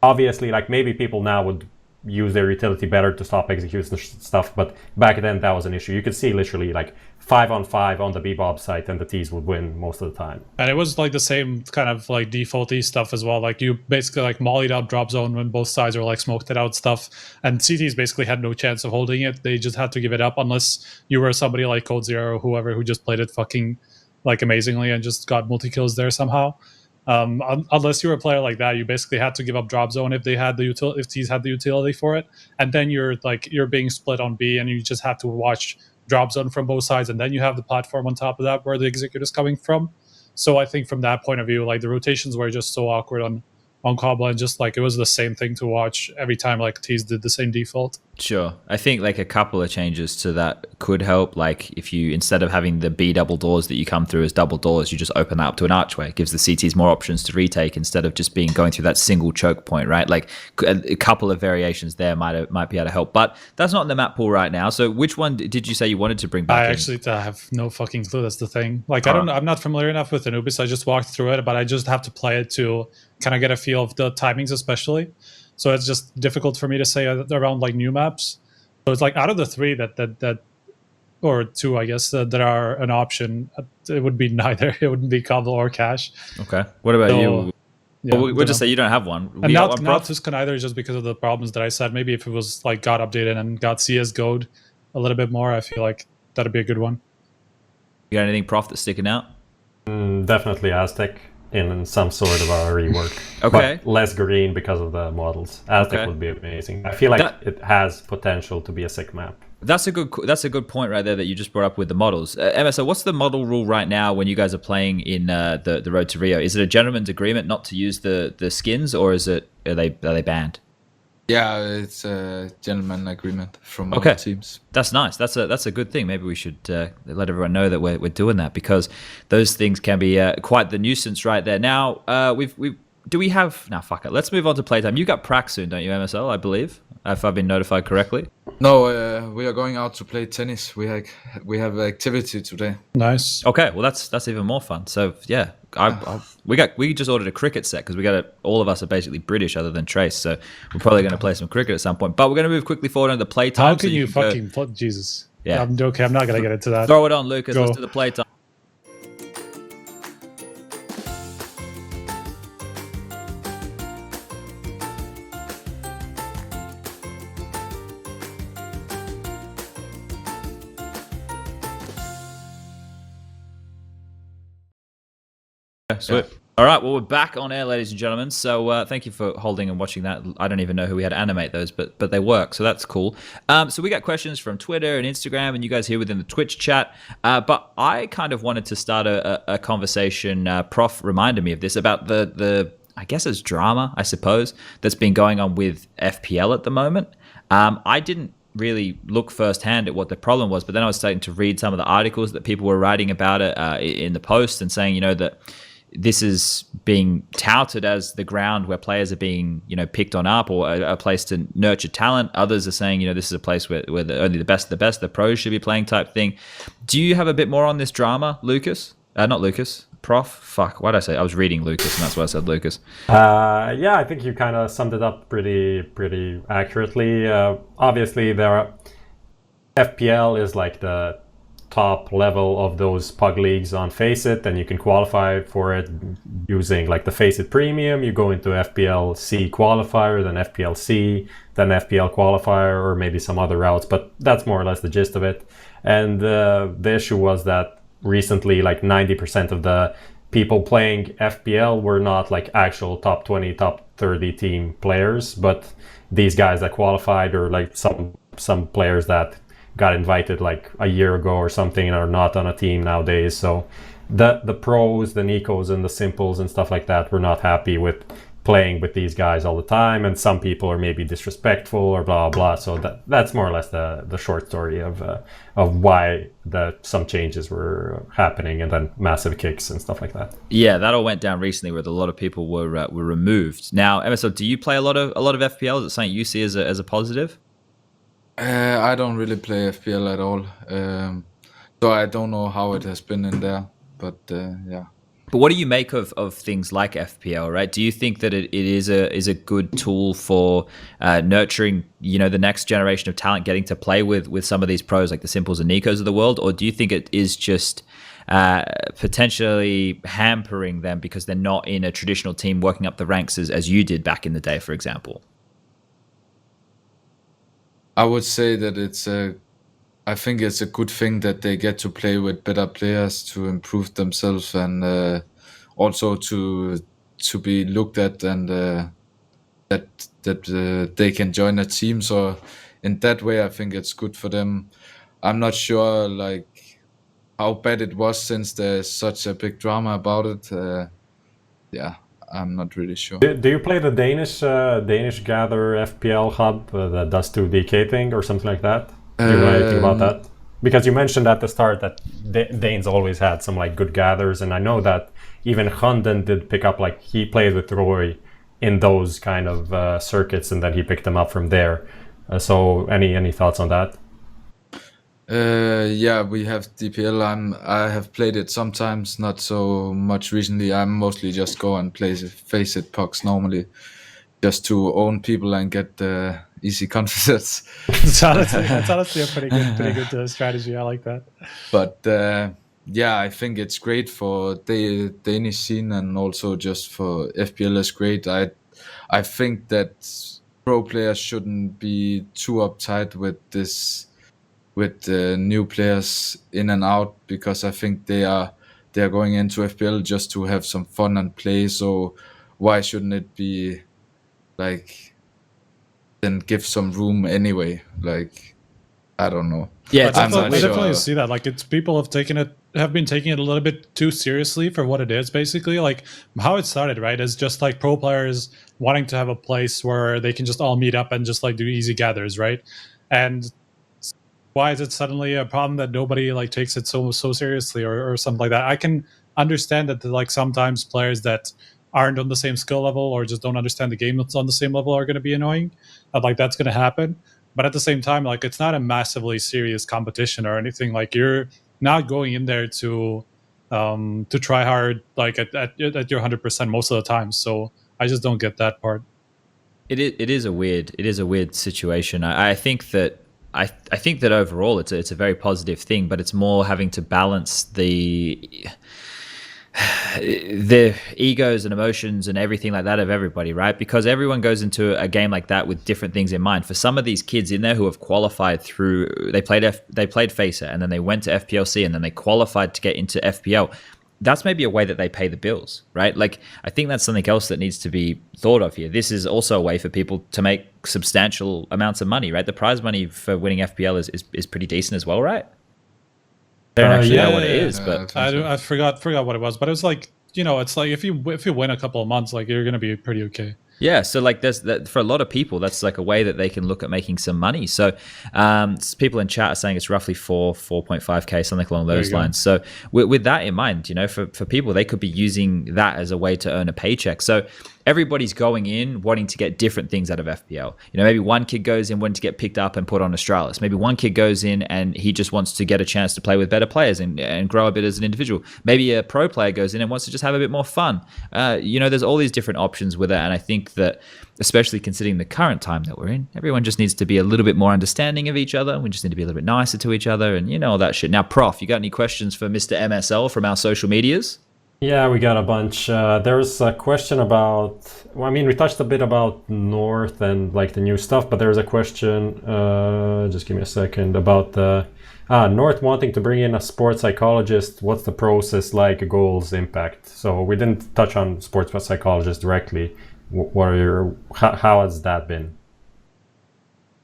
Obviously, like maybe people now would use their utility better to stop executes and stuff, but back then that was an issue. You could see literally like 5-on-5 on the B-Bob site and the T's would win most of the time. And it was like the same kind of like defaulty stuff as well. Like you basically like mollied out Drop Zone when both sides were like smoked it out stuff. And CTs basically had no chance of holding it. They just had to give it up unless you were somebody like Code Zero or whoever who just played it fucking like amazingly and just got multi-kills there somehow. Unless you were a player like that, you basically had to give up Drop Zone if T's had the utility for it. And then you're being split on B and you just have to watch Drop Zone from both sides, and then you have the platform on top of that where the execute is coming from. So I think from that point of view, like the rotations were just so awkward on Cobble, and just like it was the same thing to watch every time like T's did the same default. Sure. I think like a couple of changes to that could help. Like if you, instead of having the B double doors that you come through as double doors, you just open that up to an archway. It gives the CTs more options to retake instead of just going through that single choke point, right? Like a couple of variations there might be able to help. But that's not in the map pool right now. So which one did you say you wanted to bring back? I actually have no fucking clue. That's the thing. Like I'm not familiar enough with Anubis. I just walked through it, but I just have to play it to kind of get a feel of the timings especially. So it's just difficult for me to say around like new maps. So it's like out of the 3 that or 2, I guess, that are an option, it would be neither. It wouldn't be Cobble or Cash. Okay. What about you? Yeah, we'll just say you don't have one. And not Tuscan either, just because of the problems that I said. Maybe if it was like got updated and got CSGO'd a little bit more, I feel like that'd be a good one. You got anything, Prof, that's sticking out? Definitely Aztec in some sort of a rework. Okay. But less green because of the models. Aztec would be amazing. I feel like it has potential to be a sick map. That's a good point right there that you just brought up with the models. MSL, what's the model rule right now when you guys are playing in the Road to Rio? Is it a gentleman's agreement not to use the skins, or are they banned? Yeah, it's a gentleman agreement from all the teams. That's nice. That's a good thing. Maybe we should let everyone know that we're doing that, because those things can be quite the nuisance right there. Now, fuck it. Let's move on to playtime. You got prac soon, don't you, MSL, I believe, if I've been notified correctly? No, we are going out to play tennis. We have activity today. Nice. Okay, well that's even more fun. So yeah, we just ordered a cricket set because all of us are basically British other than Trace, so we're probably going to play some cricket at some point. But we're going to move quickly forward into the playtime. How can you fucking Jesus? Yeah. I'm joking. I'm not going to get into that. Throw it on, Lucas. Go. Let's do the playtime. Sweet. All right, well, we're back on air, ladies and gentlemen. So thank you for holding and watching that. I don't even know who we had to animate those, but they work, so that's cool. So we got questions from Twitter and Instagram, and you guys here within the Twitch chat. But I kind of wanted to start a conversation. Prof reminded me of this about the I guess it's drama, I suppose, that's been going on with FPL at the moment. I didn't really look firsthand at what the problem was, but then I was starting to read some of the articles that people were writing about it in the post and saying, that this is being touted as the ground where players are being, picked on up, or a place to nurture talent. Others are saying, this is a place where only the best, the pros should be playing type thing. Do you have a bit more on this drama, Lucas? Not Lucas. Prof? Fuck, why did I say? I was reading Lucas, and that's why I said Lucas. Yeah, I think you kind of summed it up pretty accurately. Obviously, FPL is like the top level of those pug leagues on Faceit, and you can qualify for it using like the Faceit Premium. You go into FPL C qualifier, then FPL C, then FPL qualifier, or maybe some other routes, but that's more or less the gist of it. And the issue was that recently, like 90% of the people playing FPL were not like actual top 20, top 30 team players, but these guys that qualified, or like some players that got invited like a year ago or something and are not on a team nowadays. So the pros, the Nicos and the Simples and stuff like that were not happy with playing with these guys all the time, and some people are maybe disrespectful or blah blah. So that's more or less the short story of why some changes were happening, and then massive kicks and stuff like that. Yeah, that all went down recently, where a lot of people were removed. Now, MSL, do you play a lot of FPL? Is it something you see as a positive? I don't really play FPL at all, so I don't know how it has been in there. But yeah. But what do you make of things like FPL, right? Do you think that it is a good tool for nurturing, the next generation of talent, getting to play with some of these pros like the Simples and Nicos of the world? Or do you think it is just potentially hampering them because they're not in a traditional team working up the ranks as you did back in the day, for example? I would say that I think it's a good thing that they get to play with better players to improve themselves, and also to be looked at, and that they can join a team. So in that way, I think it's good for them. I'm not sure like how bad it was, since there's such a big drama about it. Yeah, I'm not really sure. Do you play the Danish Gather FPL hub that does 2DK thing or something like that? Do you know anything about that? Because you mentioned at the start that Danes always had some like good gathers, and I know that even HUNDEN did pick up, like he played with Roy in those kind of circuits, and then he picked them up from there. So any thoughts on that? Yeah, we have DPL. I have played it sometimes, not so much recently. I'm mostly just go and play Faceit pucks normally, just to own people and get easy confidence. That's honestly a pretty good strategy. I like that. But yeah, I think it's great for the Danish scene, and also just for FPL is great. I think that pro players shouldn't be too uptight with this, with new players in and out, because I think they are going into FPL just to have some fun and play. So why shouldn't it be like, then give some room anyway? Like, I don't know. Yeah, I definitely see that. Like, it's people have been taking it a little bit too seriously for what it is. Basically, like how it started, right, is just like pro players wanting to have a place where they can just all meet up and just like do easy gathers, right? And why is it suddenly a problem that nobody like takes it so seriously, or something like that? I can understand that like sometimes players that aren't on the same skill level, or just don't understand the game that's on the same level, are going to be annoying. Like that's going to happen. But at the same time, like it's not a massively serious competition or anything. Like you're not going in there to try hard, like at your 100% most of the time. So I just don't get that part. It is a weird situation. I think that overall it's a very positive thing, but it's more having to balance the egos and emotions and everything like that of everybody, right? Because everyone goes into a game like that with different things in mind. For some of these kids in there who have qualified through, they played Faceit, and then they went to FPLC, and then they qualified to get into FPL. that's maybe a way that they pay the bills, right? Like, I think that's something else that needs to be thought of here. This is also a way for people to make substantial amounts of money, right? The prize money for winning FPL is pretty decent as well, right? I don't actually know what it is, but I forgot what it was, but it was like, it's like if you win a couple of months, like you're gonna be pretty okay. Yeah, so like there's that for a lot of people, that's like a way that they can look at making some money. So people in chat are saying it's roughly 4.5k, something along those lines. So with that in mind, for people, they could be using that as a way to earn a paycheck. So everybody's going in wanting to get different things out of FPL. Maybe one kid goes in wanting to get picked up and put on Astralis. Maybe one kid goes in and he just wants to get a chance to play with better players and grow a bit as an individual. Maybe a pro player goes in and wants to just have a bit more fun. There's all these different options with it. And I think that, especially considering the current time that we're in, everyone just needs to be a little bit more understanding of each other. We just need to be a little bit nicer to each other and all that shit. Now, Prof, you got any questions for Mr. MSL from our social medias? Yeah, we got a bunch. There's a question about, we touched a bit about North and like the new stuff, but there's a question, just give me a second, about North wanting to bring in a sports psychologist. What's the process like, goals, impact? So we didn't touch on sports psychologist directly. How has that been?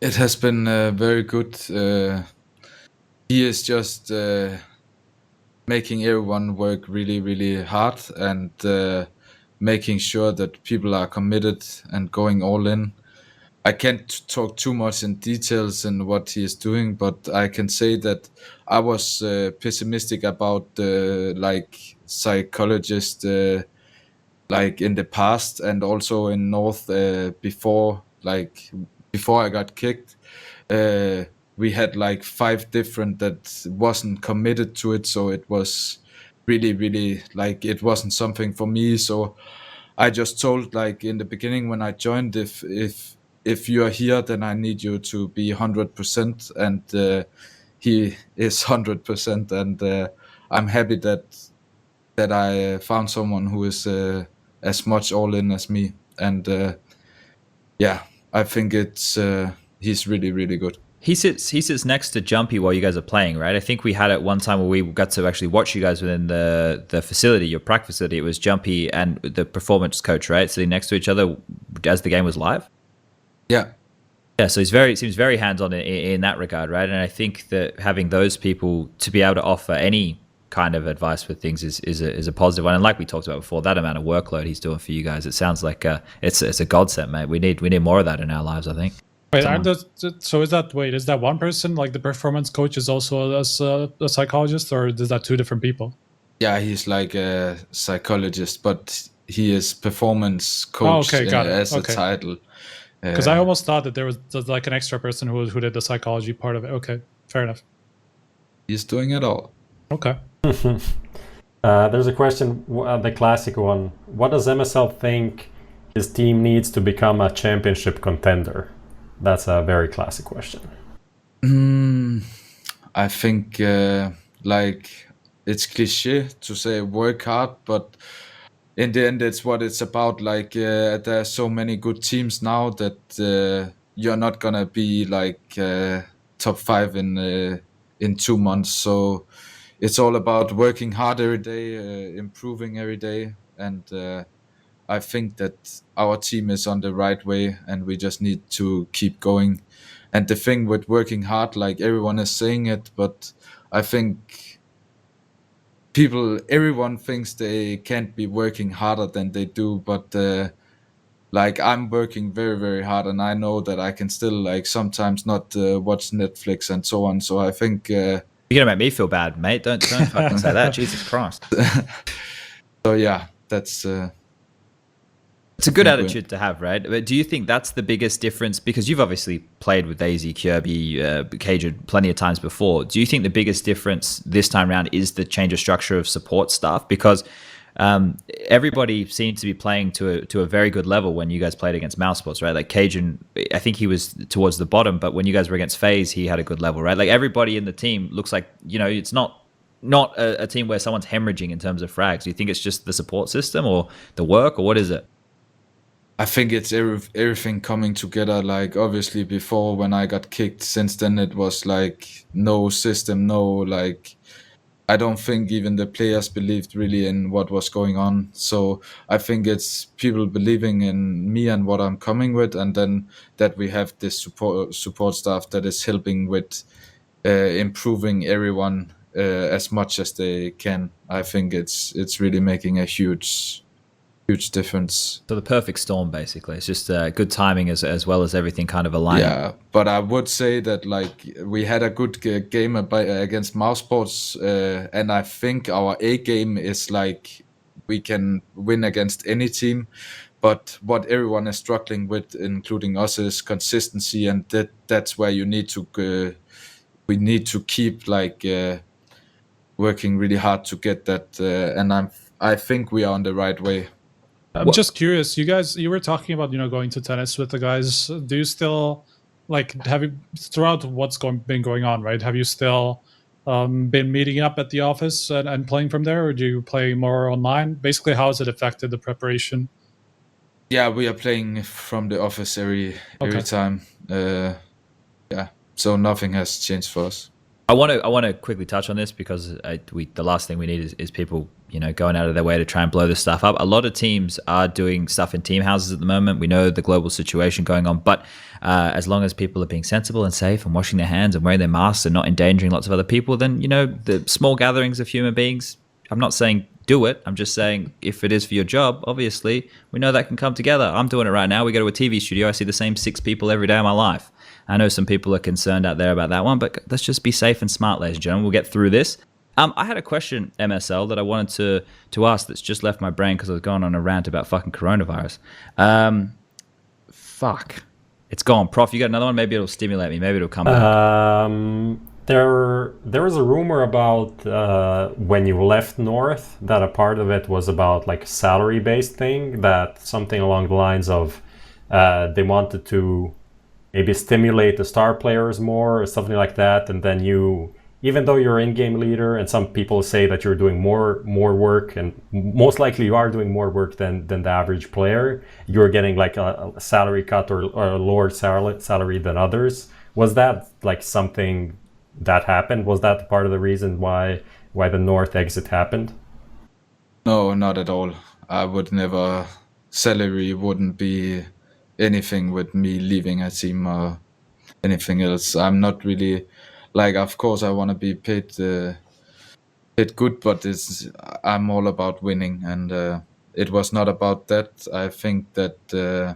It has been very good. He is just making everyone work really, really hard and making sure that people are committed and going all in. I can't talk too much in details in what he is doing, but I can say that I was pessimistic about the psychologist like in the past and also in North before I got kicked. We had like 5 different that wasn't committed to it, so it was really, really like it wasn't something for me. So I just told, like in the beginning when I joined, if you are here, then I need you to be 100%, and he is 100%, and I'm happy that I found someone who is as much all in as me, and I think it's he's really, really good. He sits next to Jamppi while you guys are playing, right? I think we had it one time where we got to actually watch you guys within the facility, your prac facility. It was Jamppi and the performance coach, right, sitting next to each other as the game was live. Yeah. So he seems very hands-on in that regard, right? And I think that having those people to be able to offer any kind of advice for things is a positive one. And like we talked about before, that amount of workload he's doing for you guys, it sounds like it's a godsend, mate. We need more of that in our lives, I think. Wait, is that one person, like the performance coach, is also a psychologist, or is that 2 different people? Yeah, he's like a psychologist, but he is performance coach as a title. Because I almost thought that there was like an extra person who did the psychology part of it. Okay, fair enough. He's doing it all. Okay. There's a question, the classic one. What does MSL think his team needs to become a championship contender? That's a very classic question. I think it's cliche to say work hard, but in the end it's what it's about. Like there are so many good teams now that you're not gonna be like top 5 in 2 months. So it's all about working hard every day, improving every day, and I think that our team is on the right way, and we just need to keep going. And the thing with working hard, like everyone is saying it, but I think everyone thinks they can't be working harder than they do, but like I'm working very, very hard, and I know that I can still like sometimes not watch Netflix and so on. So I think you're gonna make me feel bad, mate. Don't fucking say that. Jesus Christ. So yeah, that's it's a good attitude to have, right? But do you think that's the biggest difference? Because you've obviously played with Daisy, Kirby, Cajun plenty of times before. Do you think the biggest difference this time around is the change of structure of support staff? Because everybody seemed to be playing to a very good level when you guys played against mousesports, right? Like Cajun, I think he was towards the bottom, but when you guys were against FaZe, he had a good level, right? Like everybody in the team looks like, it's not a team where someone's hemorrhaging in terms of frags. Do you think it's just the support system or the work, or what is it? I think it's everything coming together. Like obviously before when I got kicked, since then it was like no system, no like I don't think even the players believed really in what was going on. So I think it's people believing in me and what I'm coming with, and then that we have this support staff that is helping with improving everyone as much as they can. I think it's really making a huge difference. So the perfect storm, basically. It's just good timing as well as everything kind of aligning. Yeah, but I would say that like we had a good game against mousesports, and I think our A game is like we can win against any team. But what everyone is struggling with, including us, is consistency, and that's where you need to we need to keep like working really hard to get that, and I think we are on the right way. I'm just curious. You were talking about going to tennis with the guys. Do you still have you throughout what's been going on? Right? Have you still been meeting up at the office and playing from there, or do you play more online? Basically, how has it affected the preparation? Yeah, we are playing from the office every time. Yeah, so nothing has changed for us. I want to quickly touch on this because the last thing we need is people going out of their way to try and blow this stuff up. A lot of teams are doing stuff in team houses at the moment. We know the global situation going on, but as long as people are being sensible and safe and washing their hands and wearing their masks and not endangering lots of other people, then the small gatherings of human beings. I'm not saying do it. I'm just saying if it is for your job, obviously we know that can come together. I'm doing it right now. We go to a TV studio. I see the same 6 people every day of my life. I know some people are concerned out there about that one, but let's just be safe and smart, ladies and gentlemen. We'll get through this. I had a question, MSL, that I wanted to ask that's just left my brain because I was going on a rant about fucking coronavirus. Fuck. It's gone. Prof, you got another one? Maybe it'll stimulate me. Maybe it'll come back. There was a rumor about when you left North that a part of it was about like a salary-based thing, that something along the lines of they wanted to maybe stimulate the star players more or something like that, and then you, even though you're in-game leader, and some people say that you're doing more work, and most likely you are doing more work than the average player, you're getting like a salary cut or a lower salary than others. Was that like something that happened? Was that part of the reason why the North exit happened? No, not at all. I would never. Salary wouldn't be anything with me leaving a team or anything else. I'm not really like. Of course, I want to be paid good, but I'm all about winning, and it was not about that. I think that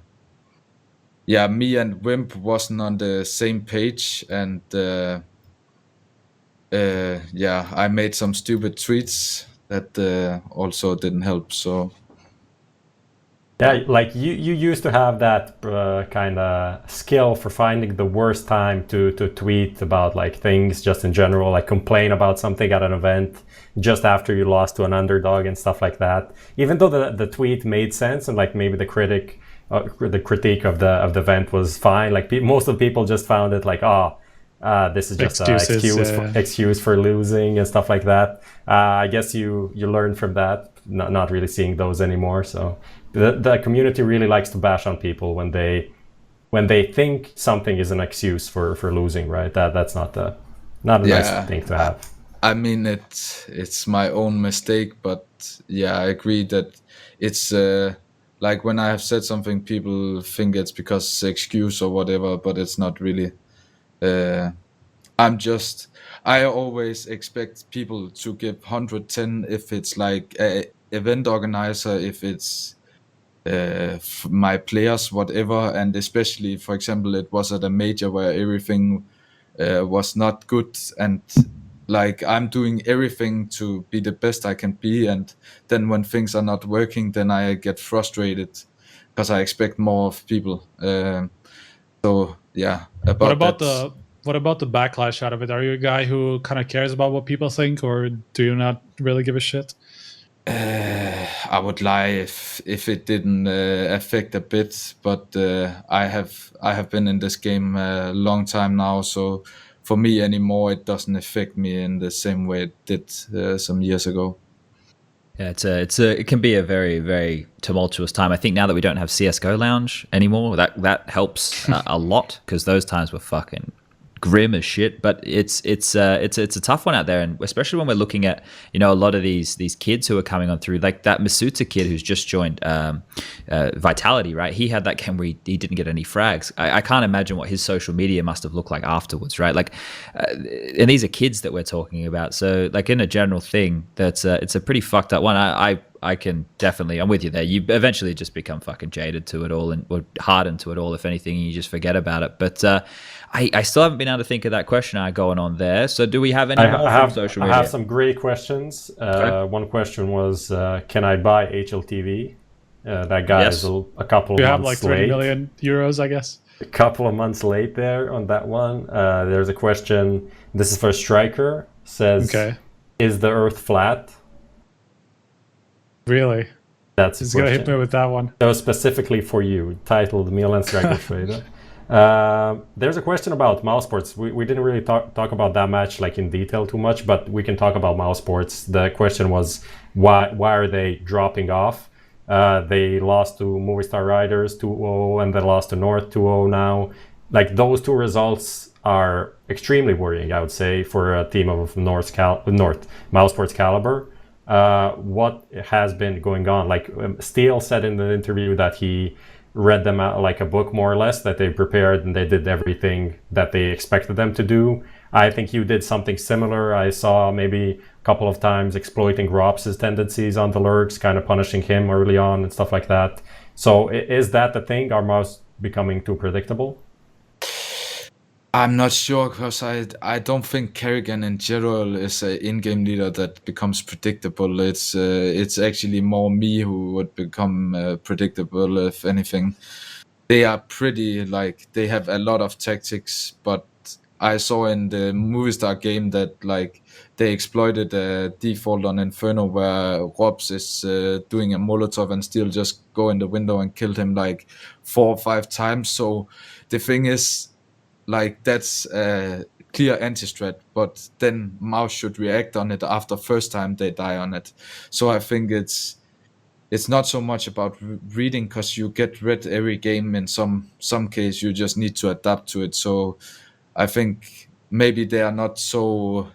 me and Wimp wasn't on the same page, and I made some stupid tweets that also didn't help. So yeah, like you used to have that kind of skill for finding the worst time to tweet about like things just in general, like complain about something at an event just after you lost to an underdog and stuff like that. Even though the tweet made sense and like maybe the critique of the event was fine, like most of the people just found it like, this is just an excuse for losing and stuff like that. I guess you learn from that, not really seeing those anymore. So the community really likes to bash on people when they think something is an excuse for losing, right? That's not a nice thing to have. I mean, it's my own mistake, but yeah, I agree that it's like when I have said something, people think it's because it's an excuse or whatever, but it's not really. I always expect people to give 110 if it's like a event organizer, if it's my players, whatever, and especially, for example, it was at a major where everything was not good, and like I'm doing everything to be the best I can be, and then when things are not working, then I get frustrated because I expect more of people. So yeah. What about the backlash out of it? Are you a guy who kind of cares about what people think, or do you not really give a shit? I would lie if it didn't affect a bit, but I have been in this game a long time now, so for me anymore it doesn't affect me in the same way it did some years ago. Yeah, it can be a very, very tumultuous time. I think now that we don't have CSGO Lounge anymore, that helps a lot, because those times were fucking grim as shit, but it's a tough one out there, and especially when we're looking at a lot of these kids who are coming on through, like that Masuta kid who's just joined Vitality, right? He had that game where he didn't get any frags. I can't imagine what his social media must have looked like afterwards, right? Like, and these are kids that we're talking about, so like in a general thing, that's it's a pretty fucked up one. I can definitely, I'm with you there. You eventually just become fucking jaded to it all or hardened to it all, if anything, and you just forget about it. But I still haven't been able to think of that question going on there. So do we have any more from social media? I have some great questions. One question was, can I buy HLTV? That guy is a couple of months late. You have like 30 million euros, I guess. A couple of months late there on that one. There's a question, this is for Striker, says, is the Earth flat? Really? That's He's going to hit me with that one. So specifically for you, titled Milan Striker Trader. There's a question about mousesports. We didn't really talk about that match like in detail too much, but we can talk about mousesports. The question was, why are they dropping off? They lost to Movistar Riders 2-0, and they lost to North 2-0 now. Like, those two results are extremely worrying, I would say, for a team of North mousesports caliber. What has been going on? Like, Steele said in the interview that he read them out like a book, more or less, that they prepared and they did everything that they expected them to do. I think you did something similar. I saw maybe a couple of times exploiting Rops's tendencies on the lurks, kind of punishing him early on and stuff like that. So is that the thing? Are mouse becoming too predictable? I'm not sure, because I don't think Kerrigan in general is an in-game leader that becomes predictable. It's actually more me who would become predictable, if anything. They are pretty, like, they have a lot of tactics, but I saw in the Movistar game that like they exploited a default on Inferno where Robs is doing a Molotov and still just go in the window and killed him like 4 or 5 times. So the thing is, like, that's a clear anti-strat, but then mouse should react on it after first time they die on it. So I think it's not so much about reading, because you get read every game. In some case you just need to adapt to it. So I think maybe they are not so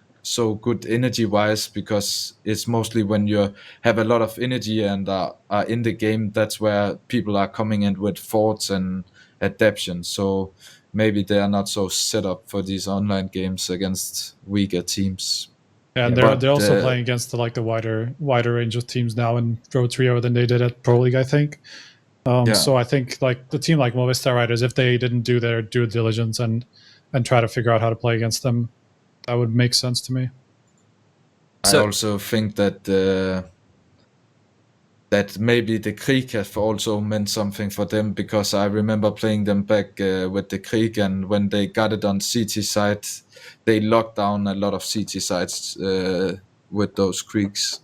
good energy wise, because it's mostly when you have a lot of energy and are in the game, that's where people are coming in with thoughts and adaptation. So maybe they are not so set up for these online games against weaker teams. Yeah, and they're also playing against the wider range of teams now in Pro Trio than they did at Pro League, I think. So I think like the team like Movistar Riders, if they didn't do their due diligence and try to figure out how to play against them, that would make sense to me. I also think that that maybe the Krieg has also meant something for them, because I remember playing them back with the Krieg, and when they got it on CT side, they locked down a lot of CT sides with those Kriegs.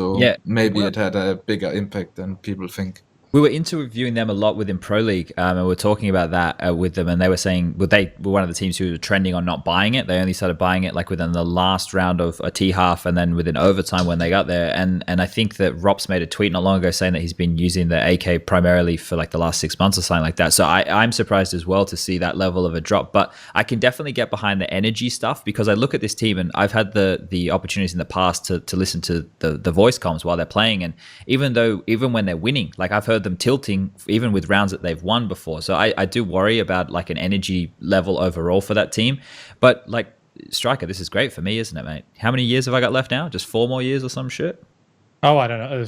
So maybe it had a bigger impact than people think. We were interviewing them a lot within Pro League, and we were talking about that with them, and they were saying, well, they were one of the teams who were trending on not buying it. They only started buying it like within the last round of a T-half, and then within overtime when they got there. And I think that Rops made a tweet not long ago saying that he's been using the AK primarily for like the last 6 months or something like that. So I'm surprised as well to see that level of a drop. But I can definitely get behind the energy stuff, because I look at this team, and I've had the opportunities in the past to listen to the voice comms while they're playing, and even when they're winning, like I've heard them tilting even with rounds that they've won before. So I do worry about like an energy level overall for that team. But like, Striker, this is great for me, isn't it, mate? How many years have I got left now? Just 4 more years or some shit? Oh, I don't know.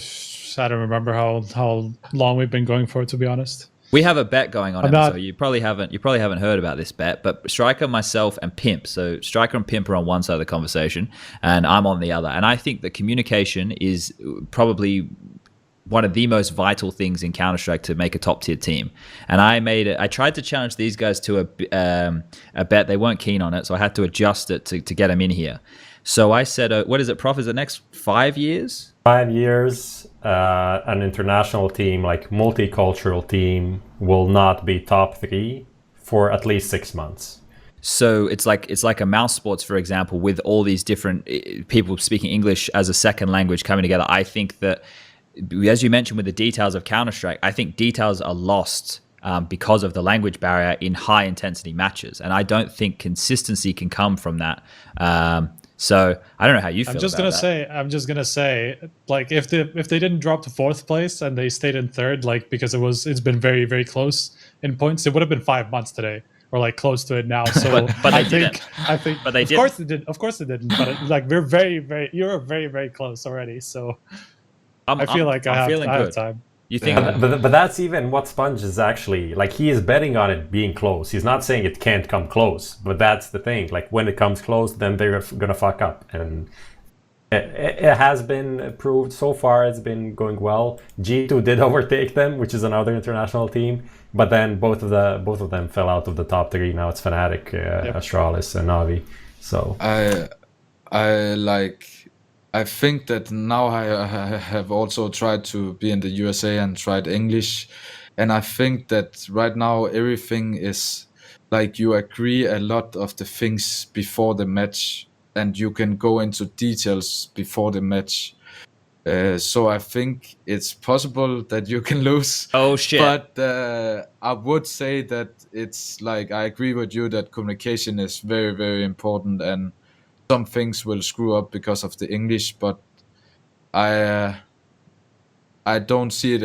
I don't remember how long we've been going for, to be honest. We have a bet going on, so you probably haven't heard about this bet, but Striker, myself, and Pimp. So Striker and Pimp are on one side of the conversation, and I'm on the other. And I think that communication is probably one of the most vital things in Counter-Strike to make a top-tier team. And I tried to challenge these guys to a bet. They weren't keen on it, so I had to adjust it to get them in here. So I said, what is it, Prof? Is it next 5 years? 5 years, an international team, like multicultural team, will not be top 3 for at least 6 months. So it's like a mousesports, for example, with all these different people speaking English as a second language coming together. I think that, as you mentioned with the details of Counter-Strike, I think details are lost because of the language barrier in high intensity matches. And I don't think consistency can come from that. So I don't know how you feel. I'm just gonna say, like, if they didn't drop to 4th place and they stayed in 3rd, like, because it's been very, very close in points, it would have been 5 months today, or like close to it now. So but I think, but they of course they did. Of course they didn't. But like, you're very, very close already. So I feel like I have time. You think? But that's even what SPUNJ is actually like. He is betting on it being close. He's not saying it can't come close, but that's the thing. Like when it comes close, then they're gonna fuck up, and it has been proved so far. It's been going well. G2 did overtake them, which is another international team, but then both of them fell out of the top 3. Now it's Fnatic, Astralis, and Navi. So I think that now I have also tried to be in the USA and tried English. And I think that right now everything is like you agree a lot of the things before the match and you can go into details before the match. So I think it's possible that you can lose. Oh, shit. But I would say that it's like, I agree with you that communication is very, very important, and some things will screw up because of the English, but I don't see it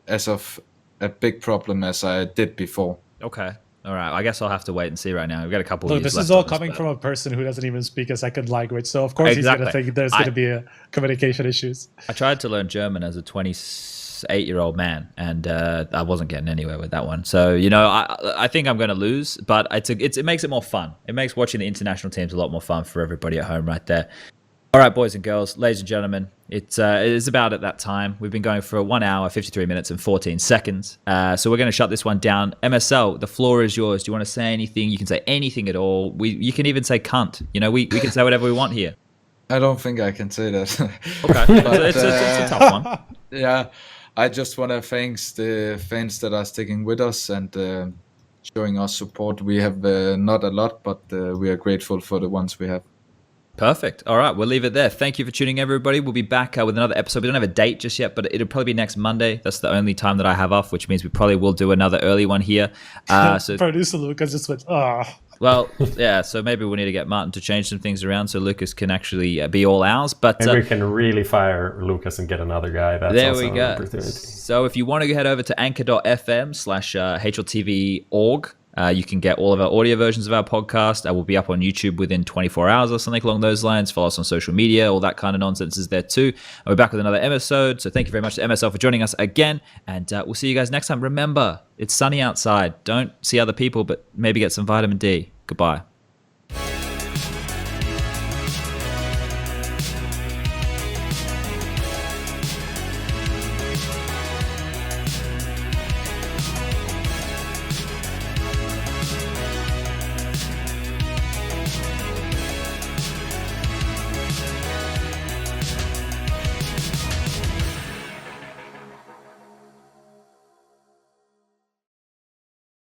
as of a big problem as I did before. Okay. All right. I guess I'll have to wait and see right now. We've got a couple of Look, years this is all coming from a person who doesn't even speak a second language. So of course he's going to think there's going to be communication issues. I tried to learn German as a 28-year-old man, and I wasn't getting anywhere with that one. So, you know, I think I'm going to lose, but it makes it more fun. It makes watching the international teams a lot more fun for everybody at home right there. All right, boys and girls, ladies and gentlemen, it is about at that time. We've been going for 1 hour, 53 minutes and 14 seconds. So we're going to shut this one down. MSL, the floor is yours. Do you want to say anything? You can say anything at all. You can even say cunt. You know, we can say whatever we want here. I don't think I can say that. Okay, but, it's a tough one. Yeah, I just want to thank the fans that are sticking with us and showing us support. We have not a lot, but we are grateful for the ones we have. Perfect. All right, we'll leave it there. Thank you for tuning in, everybody. We'll be back with another episode. We don't have a date just yet, but it'll probably be next Monday. That's the only time that I have off, which means we probably will do another early one here. So Producer Lucas just went, well, yeah, so maybe we need to get Martin to change some things around so Lucas can actually be all ours. But maybe we can really fire Lucas and get another guy. That's there also we go. An opportunity. So if you want to head over to anchor.fm/HLTV.org, you can get all of our audio versions of our podcast. I will be up on YouTube within 24 hours or something along those lines. Follow us on social media. All that kind of nonsense is there too. And we're back with another episode. So thank you very much to MSL for joining us again. And we'll see you guys next time. Remember, it's sunny outside. Don't see other people, but maybe get some vitamin D. Goodbye.